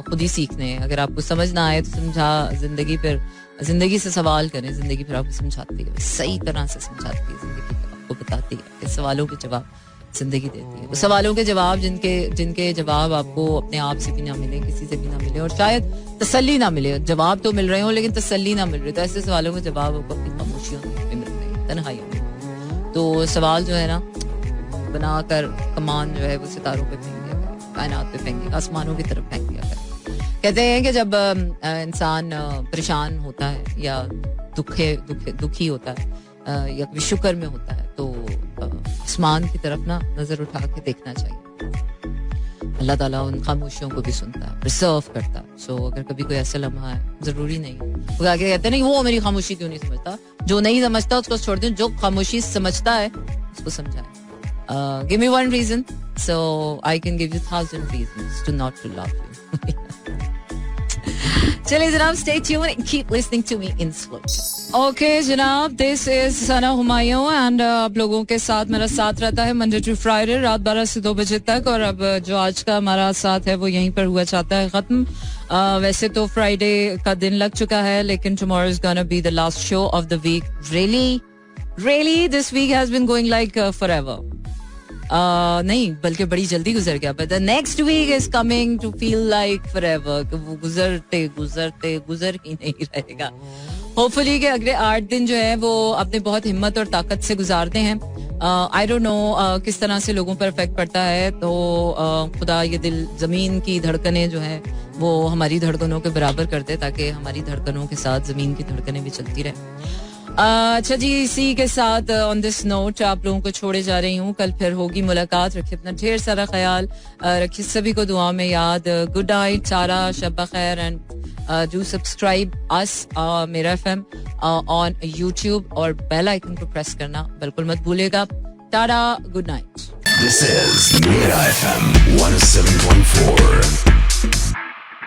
खुद ही सीखने हैं. अगर आपको समझ ना आए तो समझा जिंदगी, फिर जिंदगी से सवाल करें. जिंदगी फिर आपको समझाती है, सही तरह से समझाती है जिंदगी, आपको बताती है कि सवालों के जवाब जिंदगी देती है. सवालों के जवाब जिनके जवाब आपको अपने आप से भी ना मिले, किसी से भी ना मिले, और शायद तसल्ली ना मिले. जवाब तो मिल रहे हो लेकिन तसल्ली ना मिल रही, तो ऐसे सवालों के जवाब आपको अपनी खामोशियों में मिलते हैं, तन्हाइयों में. तो सवाल जो है ना बनाकर कमान जो है वो सितारों पे फेंक दिया करें, कायनात पे फेंक दिया, आसमानों की तरफ फेंक दिया करें. कहते हैं कि जब इंसान परेशान होता है या दुखी होता है, या कभी शुक्र में होता है, तो आसमान की तरफ ना नजर उठा के देखना चाहिए. अल्लाह ताला उन खामोशियों को भी सुनता है, प्रिजर्व करता है. सो अगर कभी कोई ऐसा लम्हा है, जरूरी नहीं वो आगे कहते नहीं वो मेरी खामोशी क्यों नहीं समझता, जो नहीं समझता उसको छोड़ दें, जो खामोशी समझता है उसको समझाए. Give me one reason so I can give you 1000 reasons to not to love you. चलिए जनाब, stay tuned and keep listening to me in slow. Okay जनाब, this is Sana Humayun and आप लोगों के साथ मेरा साथ रहता है Monday to Friday रात 12 से 2 बजे तक. और अब जो आज का हमारा साथ है वो यहीं पर हुआ चाहता है खत्म. वैसे तो फ्राइडे का दिन लग चुका है, लेकिन tomorrow is gonna be the last show of the week. Really this week has been going like forever. नहीं, बल्कि बड़ी जल्दी गुजर गया. But the next week is coming to feel like forever. वो गुजरते गुजर ही नहीं रहेगा. Hopefully कि अगले 8 दिन जो है वो अपने बहुत हिम्मत और ताकत से गुजारते हैं. I don't know किस तरह से लोगों पर इफेक्ट पड़ता है. तो खुदा ये दिल जमीन की धड़कनें जो है वो हमारी धड़कनों के बराबर कर दे, ताकि हमारी धड़कनों के साथ जमीन की धड़कनें भी चलती रहे. अच्छा जी, इसी के साथ ऑन दिस नोट आप लोगों को छोड़े जा रही हूँ. कल फिर होगी मुलाकात. रखिए अपना ढेर सारा ख्याल, रखिए सभी को दुआ में याद. गुड नाइट, सारा शब खैर. एंड डू सब्सक्राइब अस मेरा FM ऑन YouTube और बेल आइकन को प्रेस करना बिल्कुल मत भूलिएगा. Tata, good night. This is Mera FM 107.4.